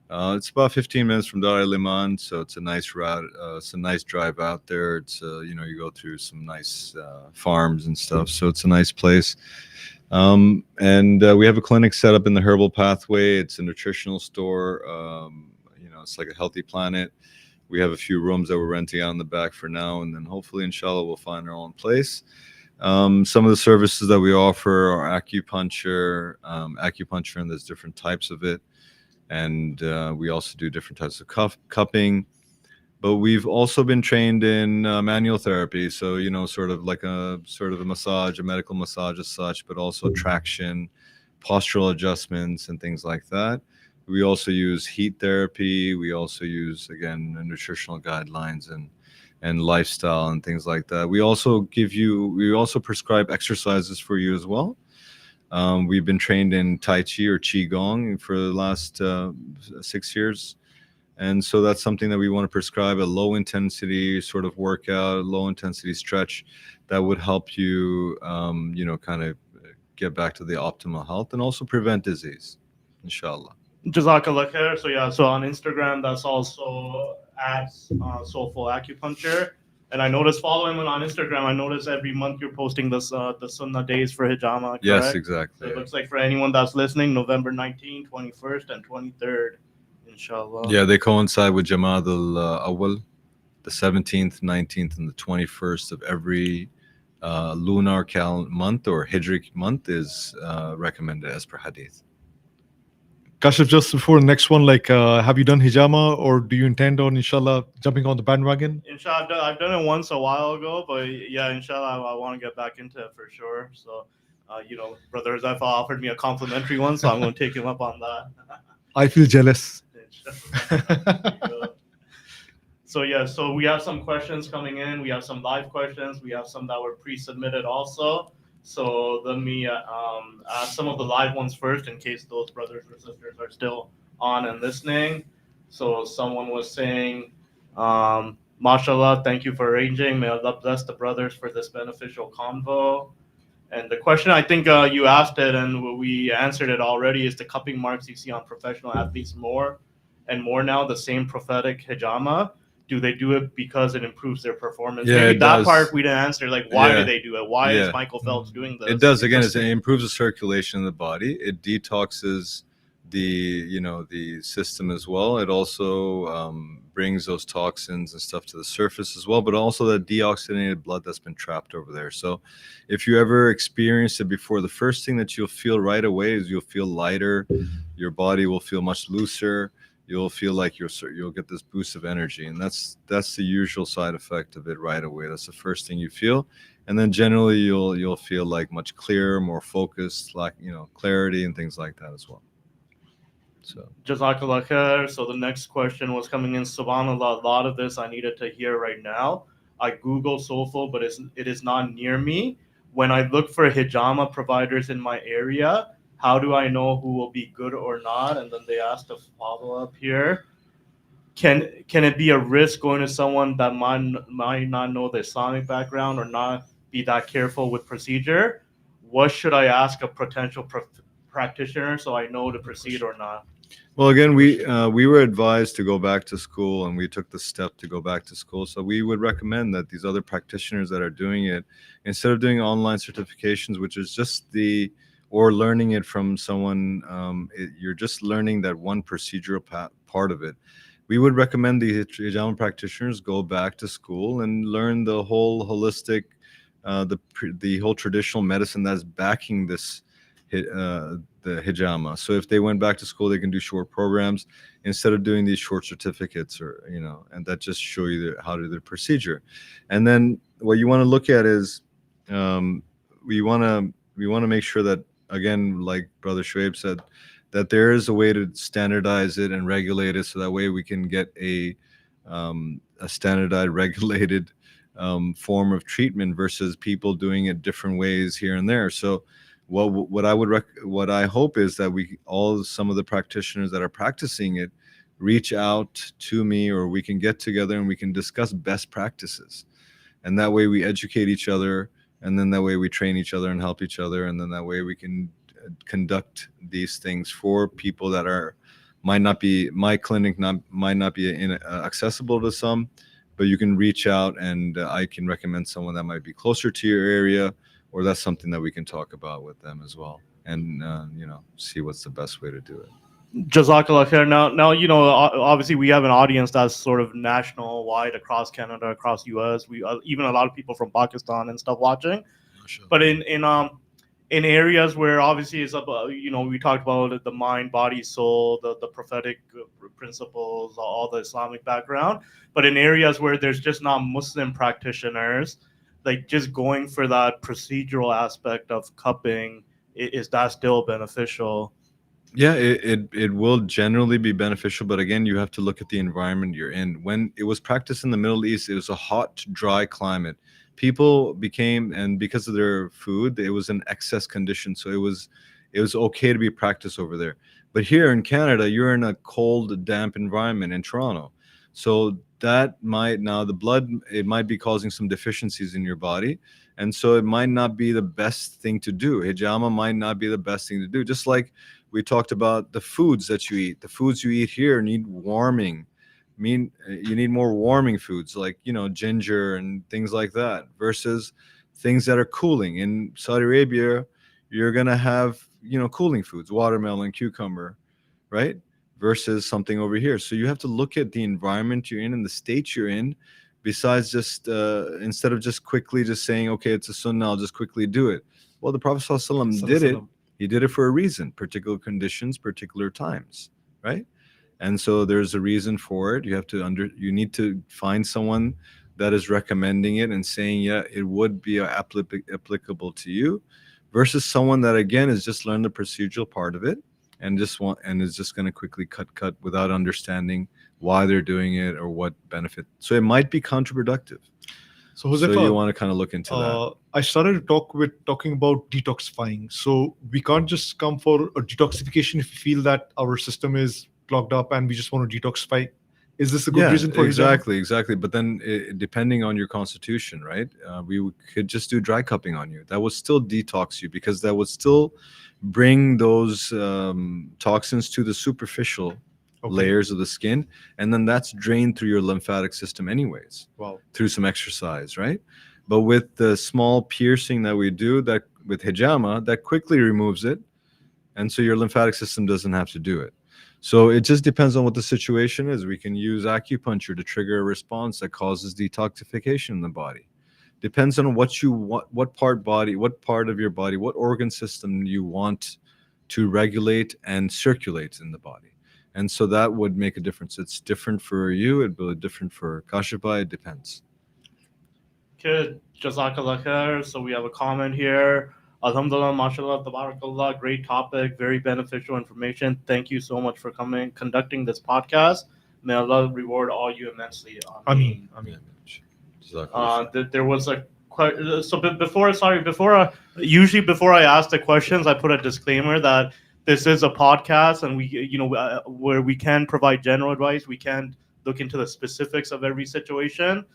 S3: It's about 15 minutes from Dar el Liman, so it's a nice route. It's a nice drive out there. It's you go through some nice farms and stuff, so it's a nice place. And we have a clinic set up in the Herbal Pathway. It's a nutritional store. It's like a Healthy Planet. We have a few rooms that we're renting out in the back for now, and then hopefully, inshallah, we'll find our own place. Some of the services that we offer are acupuncture, and there's different types of it. and we also do different types of cupping. But we've also been trained in manual therapy, so sort of like a massage, a medical massage as such, but also traction, postural adjustments, and things like that. We also use heat therapy. We also use, again, nutritional guidelines and lifestyle and things like that. We also prescribe exercises for you as well. We've been trained in Tai Chi or Qigong for the last 6 years. And so that's something that we want to prescribe, a low intensity sort of workout, low intensity stretch that would help you, kind of get back to the optimal health and also prevent disease, inshallah.
S4: Jazakallah khair. So yeah, so on Instagram, that's also at Soulful Acupuncture. And I noticed following him on Instagram, I noticed every month you're posting the Sunnah days for Hijama, correct?
S3: Yes, exactly.
S4: So it looks like for anyone that's listening, November 19th, 21st, and 23rd, inshallah.
S3: Yeah, they coincide with Jamad al-Awwal, the 17th, 19th, and the 21st of every lunar month or Hijric month is recommended as per hadith.
S2: Kashif, just before the next one, like, have you done hijama, or do you intend on, inshallah, jumping on the bandwagon?
S4: Inshallah, I've done it once a while ago, but yeah, inshallah, I want to get back into it for sure. So, Brother Huzefa offered me a complimentary one, so I'm going to take him up on that.
S2: I feel jealous.
S4: So yeah, so we have some questions coming in. We have some live questions. We have some that were pre-submitted also. So let me ask some of the live ones first, in case those brothers or sisters are still on and listening. So someone was saying, "Mashallah, thank you for arranging. May Allah bless the brothers for this beneficial convo." And the question, I think you asked it and we answered it already, is the cupping marks you see on professional athletes more and more now, the same prophetic hijama. Do they do it because it improves their performance?
S3: Yeah,
S4: maybe
S3: it
S4: that
S3: does.
S4: part we didn't answer. Like, why
S3: Yeah.
S4: do they do it? Why
S3: Yeah.
S4: is Michael Phelps doing this?
S3: It does. Again, it improves the circulation in the body. It detoxes the system as well. It also brings those toxins and stuff to the surface as well, but also the deoxygenated blood that's been trapped over there. So if you ever experienced it before, the first thing that you'll feel right away is you'll feel lighter. Your body will feel much looser. You'll feel like you'll get this boost of energy, and that's the usual side effect of it right away. That's the first thing you feel, and then generally you'll feel like much clearer, more focused, like clarity and things like that as well. So
S4: Jazakallah khair. So the next question was coming in. Subhanallah, a lot of this I needed to hear right now. I Google Soulful, but it is not near me. When I look for hijama providers in my area, how do I know who will be good or not? And then they asked a follow-up here. Can it be a risk going to someone that might not know the Islamic background or not be that careful with procedure? What should I ask a potential practitioner so I know to proceed or not?
S3: Well, again, we were advised to go back to school, and we took the step to go back to school. So we would recommend that these other practitioners that are doing it, instead of doing online certifications, which is just or learning it from someone, you're just learning that one procedural part of it. We would recommend the hijama practitioners go back to school and learn the whole holistic, the whole traditional medicine that's backing this, the hijama. So if they went back to school, they can do short programs instead of doing these short certificates, or and that just show you how to do the procedure. And then what you want to look at is we want to make sure that, again, like Brother Shoaib said, that there is a way to standardize it and regulate it, so that way we can get a standardized, regulated form of treatment versus people doing it different ways here and there. So what I hope is that some of the practitioners that are practicing it reach out to me, or we can get together and we can discuss best practices, and that way we educate each other. And then that way we train each other and help each other. And then that way we can conduct these things for people that might not be, my clinic might not be accessible to some, but you can reach out and I can recommend someone that might be closer to your area, or that's something that we can talk about with them as well, and see what's the best way to do it.
S4: Jazakallah khair. Now, obviously we have an audience that's sort of national wide, across Canada, across US. We even a lot of people from Pakistan and stuff watching. But in in areas where obviously it's about, we talked about the mind, body, soul, the prophetic principles, all the Islamic background, but in areas where there's just not Muslim practitioners, like just going for that procedural aspect of cupping, is that still beneficial?
S3: Yeah, it will generally be beneficial, but again, you have to look at the environment you're in. When it was practiced in the Middle East, it was a hot, dry climate. People became, and because of their food, it was an excess condition, so it was okay to be practiced over there. But here in Canada, you're in a cold, damp environment in Toronto, so that might, now the blood, it might be causing some deficiencies in your body, and so it might not be the best thing to do. Hijama might not be the best thing to do, just like we talked about the foods that you eat. The foods you eat here need warming. You need more warming foods like, ginger and things like that versus things that are cooling. In Saudi Arabia, you're going to have, cooling foods, watermelon, cucumber, right? Versus something over here. So you have to look at the environment you're in and the state you're in, besides just, instead of just quickly just saying, okay, it's a sunnah, I'll just quickly do it. Well, the Prophet ﷺ did it. He did it for a reason, particular conditions, particular times, right? And so there's a reason for it. You need to find someone that is recommending it and saying, yeah, it would be applicable to you, versus someone that again is just learned the procedural part of it and is just going to quickly cut without understanding why they're doing it or what benefit. So it might be counterproductive.
S2: So Huzefa,
S3: so you want to kind of look into that.
S2: I started talking about detoxifying. So we can't just come for a detoxification if we feel that our system is clogged up and we just want to detoxify. Is this a good reason for
S3: exactly, exactly. But then depending on your constitution, right? We could just do dry cupping on you. That would still detox you, because that would still bring those toxins to the superficial layers of the skin, and then that's drained through your lymphatic system anyways.
S2: Wow.
S3: Through some exercise, right? But with the small piercing that we do, that with hijama, that quickly removes it, and so your lymphatic system doesn't have to do it. So it just depends on what the situation is. We can use acupuncture to trigger a response that causes detoxification in the body. Depends on what you want, what part of your body, what organ system you want to regulate and circulate in the body. And so that would make a difference. It's different for you. It'd be different for Kashifa. It depends.
S4: Good. Jazakallah khair. So we have a comment here. Alhamdulillah, mashallah, tabarakallah. Great topic. Very beneficial information. Thank you so much for conducting this podcast. May Allah reward all you immensely.
S2: Ameen.
S4: There was a so before usually before I ask the questions, I put a disclaimer that this is a podcast, and we, where we can provide general advice. We can't look into the specifics of every situation.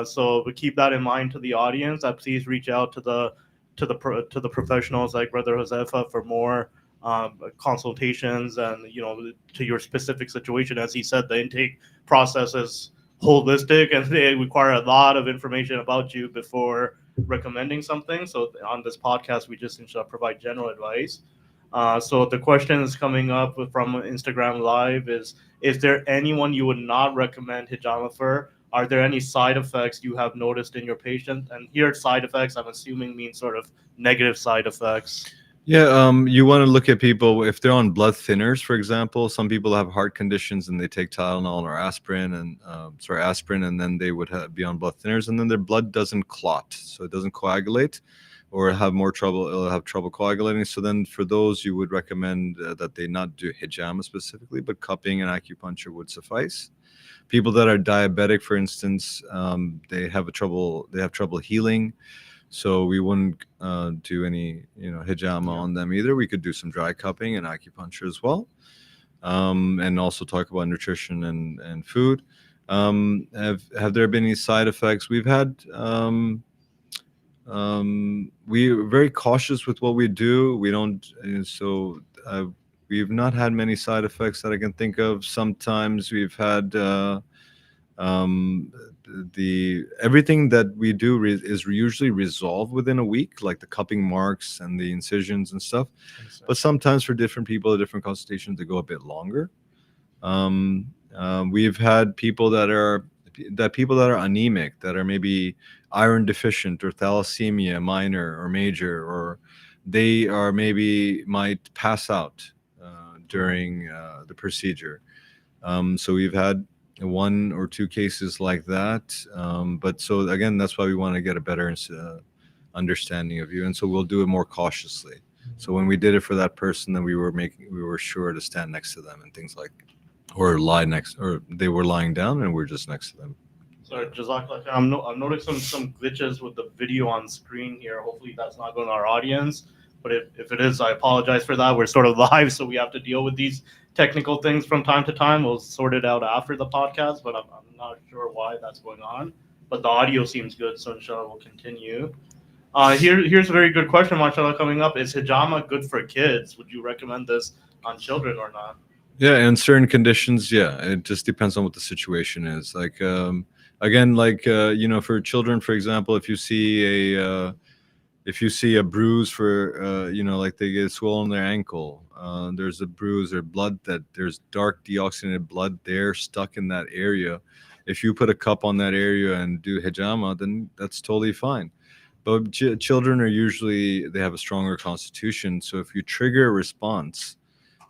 S4: So we keep that in mind to the audience. Please reach out to the professionals like Brother Huzefa for more consultations and to your specific situation. As he said, the intake process is holistic and they require a lot of information about you before recommending something. So on this podcast, we just provide general advice. So the question is coming up from Instagram Live is there anyone you would not recommend hijama for? Are there any side effects you have noticed in your patient? And here, side effects, I'm assuming, means sort of negative side effects.
S3: Yeah, you want to look at people if they're on blood thinners, for example. Some people have heart conditions and they take Tylenol or aspirin, and then they would be on blood thinners, and then their blood doesn't clot, so it doesn't coagulate, or it'll have trouble coagulating. So then for those, you would recommend that they not do hijama specifically, but cupping and acupuncture would suffice. People that are diabetic, for instance, they have trouble healing. So we wouldn't do any, hijama on them either. We could do some dry cupping and acupuncture as well, and also talk about nutrition and food. Have there been any side effects? We've had. We're very cautious with what we do. We don't. We've not had many side effects that I can think of. Sometimes we've had. Everything that we do is usually resolved within a week, like the cupping marks and the incisions and stuff. But sometimes for different people, different consultations, they go a bit longer. We've had people that are anemic, that are maybe iron deficient or thalassemia minor or major, or they are maybe might pass out during the procedure. So we've had 1 or 2 cases like that. But so again, that's why we want to get a better understanding of you, and so we'll do it more cautiously. So when we did it for that person, then we were sure to stand next to them and things like, or lie next, or they were lying down and we're just next to them.
S4: Sorry, Jazakallah khair. I'm noticing some glitches with the video on screen here. Hopefully that's not going to our audience. But if it is, I apologize for that. We're sort of live, so we have to deal with these technical things from time to time. We'll sort it out after the podcast, but I'm not sure why that's going on. But the audio seems good, so inshallah we'll continue. Here's a very good question, mashallah, coming up. Is hijama good for kids? Would you recommend this on children or not?
S3: Yeah, in certain conditions, yeah. It just depends on what the situation is. Like, again, like, for children, for example, if you see a bruise for, like they get swollen their ankle, there's a bruise or blood there's dark deoxygenated blood there stuck in that area. If you put a cup on that area and do hijama, then that's totally fine. But children are usually, they have a stronger constitution. So if you trigger a response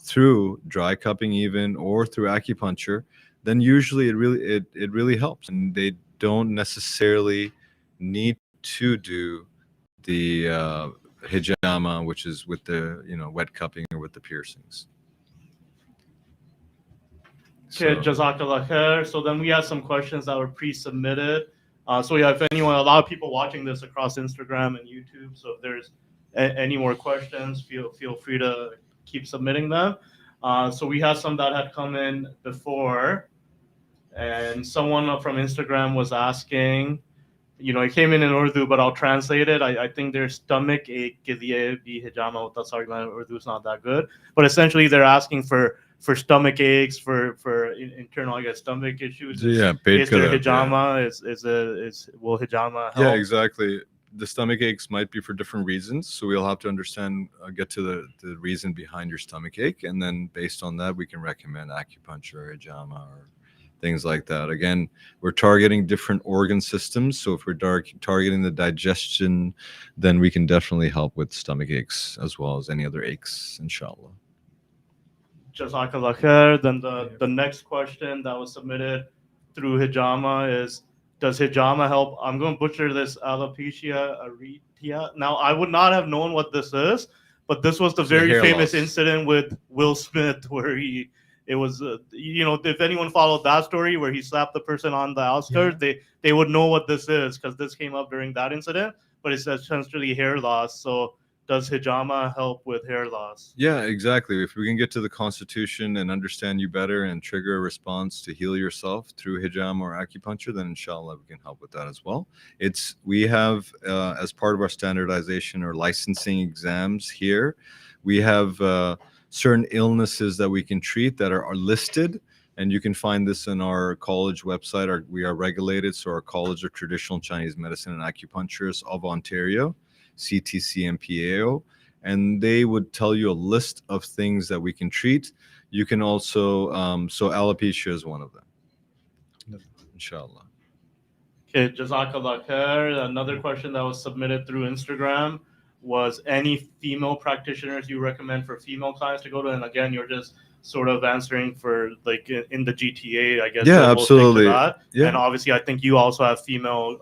S3: through dry cupping even, or through acupuncture, then usually it really helps. And they don't necessarily need to do the hijama, which is with the wet cupping or with the piercings.
S4: Okay, Jazakallah khair. So then we have some questions that were pre-submitted. So yeah, if anyone, a lot of people watching this across Instagram and YouTube. So if there's any more questions, feel free to keep submitting them. So we have some that had come in before, and someone from Instagram was asking, it came in Urdu, but I'll translate it. I think their stomach ache ke liye bhi hijama hota. Sorry, my Urdu is not that good, but essentially they're asking for stomach aches, for internal, I guess, stomach issues.
S3: Yeah,
S4: is there hijama? Yeah. Will hijama help?
S3: Yeah, exactly. The stomach aches might be for different reasons, so we'll have to understand, get to the reason behind your stomach ache, and then based on that, we can recommend acupuncture, hijama, or things like that. Again, we're targeting different organ systems, so if we're targeting the digestion, then we can definitely help with stomach aches as well as any other aches, inshallah.
S4: Jazakallah khair. Then the next question that was submitted through hijama is, does hijama help? I'm going to butcher this, alopecia areata. Now, I would not have known what this is, but this was the very famous incident with Will Smith, where it was, if anyone followed that story where he slapped the person on the outskirts, they would know what this is, because this came up during that incident, but it's essentially hair loss. So does hijama help with hair loss? Yeah, exactly. If we can get to the constitution and understand you better and trigger a response to heal yourself through hijama or acupuncture, then inshallah we can help with that as well. We have, as part of our standardization or licensing exams here, we have certain illnesses that we can treat that are listed. And you can find this in our college website. We are regulated, so our College of Traditional Chinese Medicine and Acupuncturists of Ontario, CTCMPAO, and they would tell you a list of things that we can treat. You can also, so alopecia is one of them, inshallah. Okay, Jazakallah khair. Another question that was submitted through Instagram was, any female practitioners you recommend for female clients to go to? And again, you're just sort of answering for like in the GTA, I guess. Yeah, absolutely. Yeah. And obviously, I think you also have female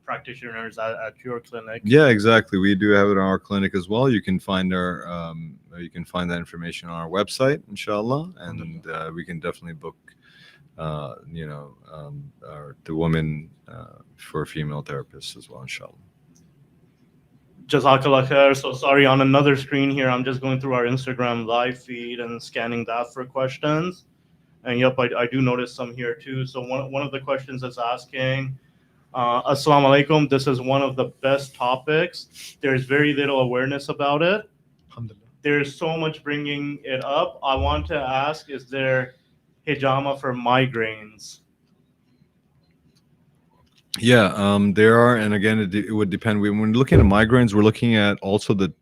S4: practitioners at your clinic. Yeah, exactly. We do have it in our clinic as well. You can find that information on our website, inshallah, and we can definitely book, the women for female therapists as well, inshallah. Jazakallah khair. So sorry, on another screen here, I'm just going through our Instagram live feed and scanning that for questions. And yep, I do notice some here too. So one of the questions is asking, Assalamu alaikum, this is one of the best topics. There's very little awareness about it. There's so much bringing it up. I want to ask, is there hijama for migraines? Yeah, there are, and again, it would depend. When looking at migraines, we're looking at also the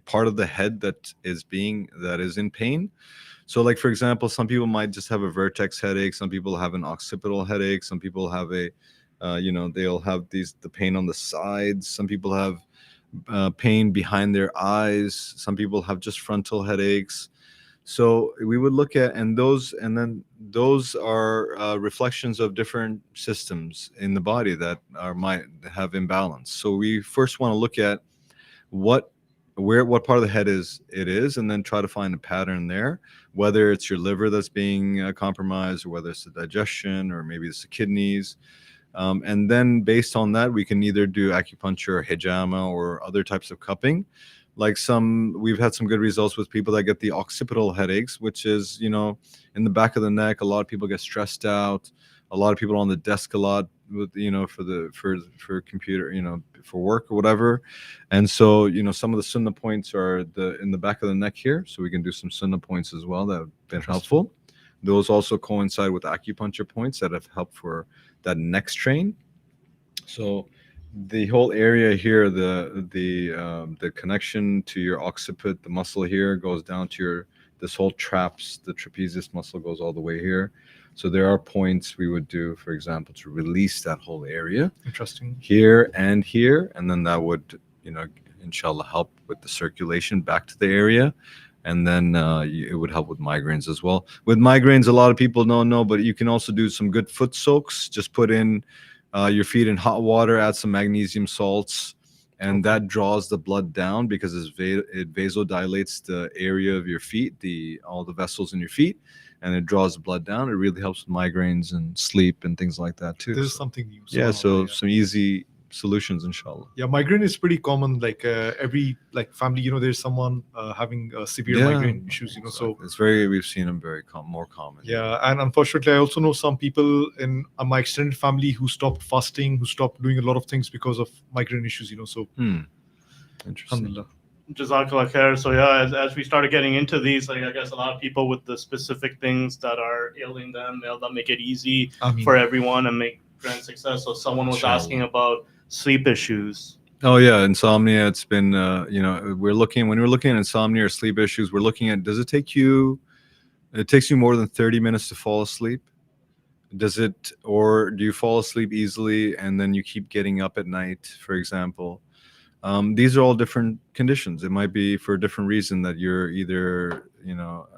S4: part of the head that is in pain. So, like for example, some people might just have a vertex headache. Some people have an occipital headache. Some people have they'll have the pain on the sides. Some people have
S3: pain behind their eyes. Some people have just frontal headaches. So we would look at, and then those are reflections of different systems in the body that might have imbalance. So we first want to look at what part of the head it is, and then try to find a pattern there, whether it's your liver that's being compromised, or whether it's the digestion, or maybe it's the kidneys. And then based on that, we can either do acupuncture or hijama or other types of cupping. Like we've had some good results with people that get the occipital headaches, which is, in the back of the neck. A lot of people get stressed out. A lot of people on the desk a lot with, for computer, for work or whatever. And so, some of the sunnah points are in the back of the neck here. So we can do some sunnah points as well that have been helpful. Those also coincide with acupuncture points that have helped for that neck strain. So the whole area here, the connection to your occiput, the muscle here goes down to this whole traps, the trapezius muscle goes all the way here. So there are points we would do, for example, to release that whole area.
S2: Interesting.
S3: Here, and then that would, inshallah, help with the circulation back to the area. And then it would help with migraines as well. With migraines, a lot of people don't know, but you can also do some good foot soaks. Just put in your feet in hot water, add some magnesium salts, and that draws the blood down because it vasodilates the area of your feet, all the vessels in your feet, and it draws the blood down. It really helps with migraines and sleep and things like that too.
S2: This is something new.
S3: Yeah, so some easy solutions, inshallah.
S2: Yeah, migraine is pretty common. Like every family, there's someone having severe migraine issues. So
S3: we've seen them more common.
S2: Yeah, and unfortunately, I also know some people in my extended family who stopped fasting, who stopped doing a lot of things because of migraine issues. So
S3: interesting.
S2: Alhamdulillah.
S4: Jazakallah khair. So yeah, as we started getting into these, I guess a lot of people with the specific things that are ailing them, they'll make it easy for everyone and make grand success. So someone was asking about sleep issues.
S3: Oh yeah, insomnia. It's been when we're looking at insomnia or sleep issues, we're looking at, it takes you more than 30 minutes to fall asleep? Or do you fall asleep easily and then you keep getting up at night, for example? These are all different conditions. It might be for a different reason that you're either,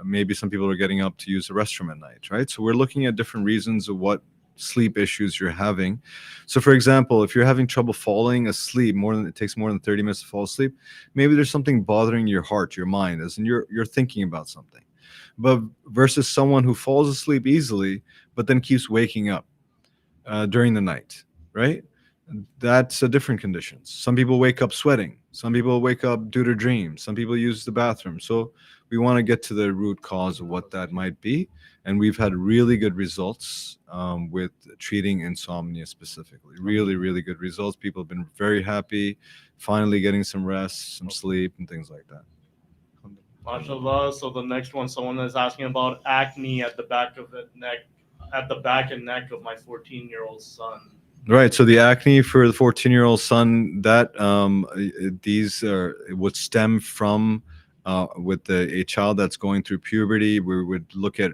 S3: maybe some people are getting up to use the restroom at night, right? So we're looking at different reasons of what sleep issues you're having. So for example, if you're having trouble falling asleep, it takes more than 30 minutes to fall asleep, maybe there's something bothering your heart, your mind, as in you're thinking about something. But versus someone who falls asleep easily, but then keeps waking up during the night, right? That's a different condition. Some people wake up sweating. Some people wake up due to dreams. Some people use the bathroom. So we want to get to the root cause of what that might be. And we've had really good results with treating insomnia specifically. Really, really good results. People have been very happy, finally getting some rest, some sleep, and things like that.
S4: MashaAllah. So the next one, someone is asking about acne at the back of the neck, at the back and neck of my 14-year-old son.
S3: Right. So the acne for the 14-year-old son, that it would stem from with a child that's going through puberty. We would look at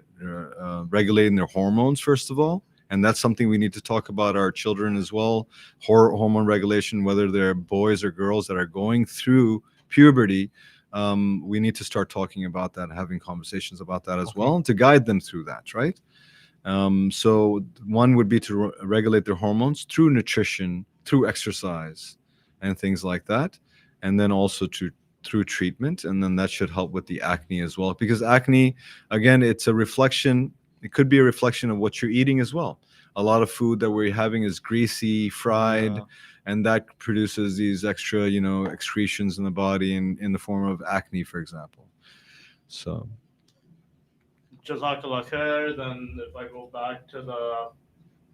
S3: regulating their hormones first of all, and that's something we need to talk about our children as well. Hormone regulation, whether they're boys or girls that are going through puberty. We need to start talking about that, having conversations about that as well, and to guide them through that, right? So one would be to regulate their hormones through nutrition, through exercise, and things like that, and then also through treatment, and then that should help with the acne as well. Because acne, again, it's a reflection. It could be a reflection of what you're eating as well. A lot of food that we're having is greasy, fried. Yeah. And that produces these extra, excretions in the body in the form of acne, for example. So.
S4: Jazakallah khair. Then if I go back to the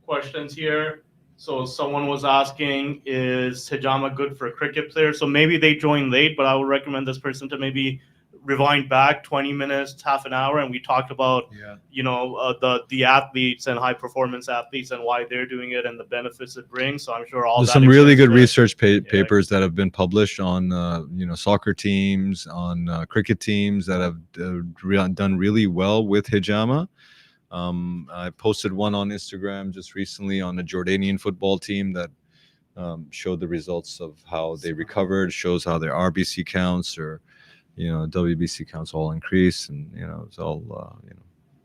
S4: questions here. So someone was asking, is hijama good for cricket players? So maybe they joined late, but I would recommend this person to maybe rewind back 20 minutes, half an hour, and we talked about the athletes and high performance athletes and why they're doing it and the benefits it brings. So I'm sure
S3: there's some really good research papers that have been published on soccer teams, on cricket teams that have done really well with hijama. I posted one on Instagram just recently on a Jordanian football team that showed the results of how they recovered, shows how their RBC counts or, WBC counts all increase, and, it's all,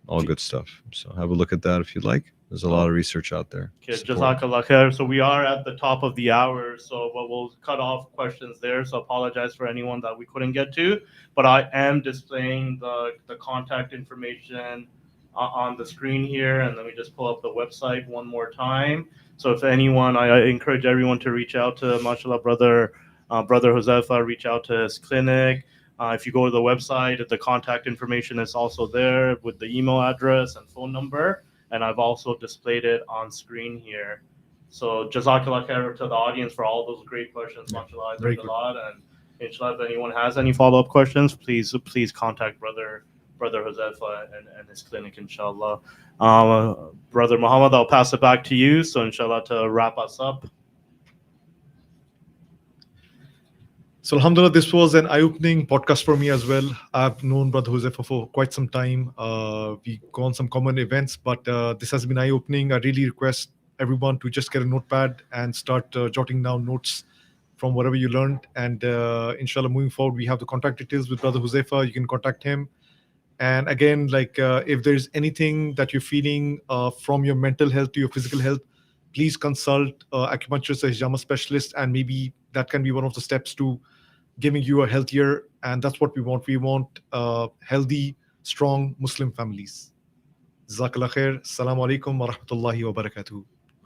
S3: all good stuff. So have a look at that if you'd like. There's a lot of research out there.
S4: Okay, Jazakallah khair. So we are at the top of the hour, so we'll cut off questions there. So apologize for anyone that we couldn't get to, but I am displaying the contact information on the screen here, and let me just pull up the website one more time. So if anyone, I encourage everyone to reach out to, mashallah, brother Huzefa, reach out to his clinic. If you go to the website, the contact information is also there with the email address and phone number. And I've also displayed it on screen here. So Jazakallah khair to the audience for all those great questions. MashaAllah, I learned a lot. And inshallah, if anyone has any follow-up questions, please contact Brother Huzefa and his clinic, inshallah. Brother Muhammad, I'll pass it back to you. So inshallah, to wrap us up.
S2: So alhamdulillah, this was an eye-opening podcast for me as well. I've known Brother Huzefa for quite some time. We go on some common events, but this has been eye-opening. I really request everyone to just get a notepad and start jotting down notes from whatever you learned. And inshallah, moving forward, we have the contact details with Brother Huzefa. You can contact him. And again, if there's anything that you're feeling from your mental health to your physical health, please consult Acupuncture Hijama specialist, and maybe that can be one of the steps to giving you a healthier, and that's what we want. We want healthy, strong Muslim families. Jazakallah khair. Assalamu alaikum wa rahmatullahi wa barakatuh.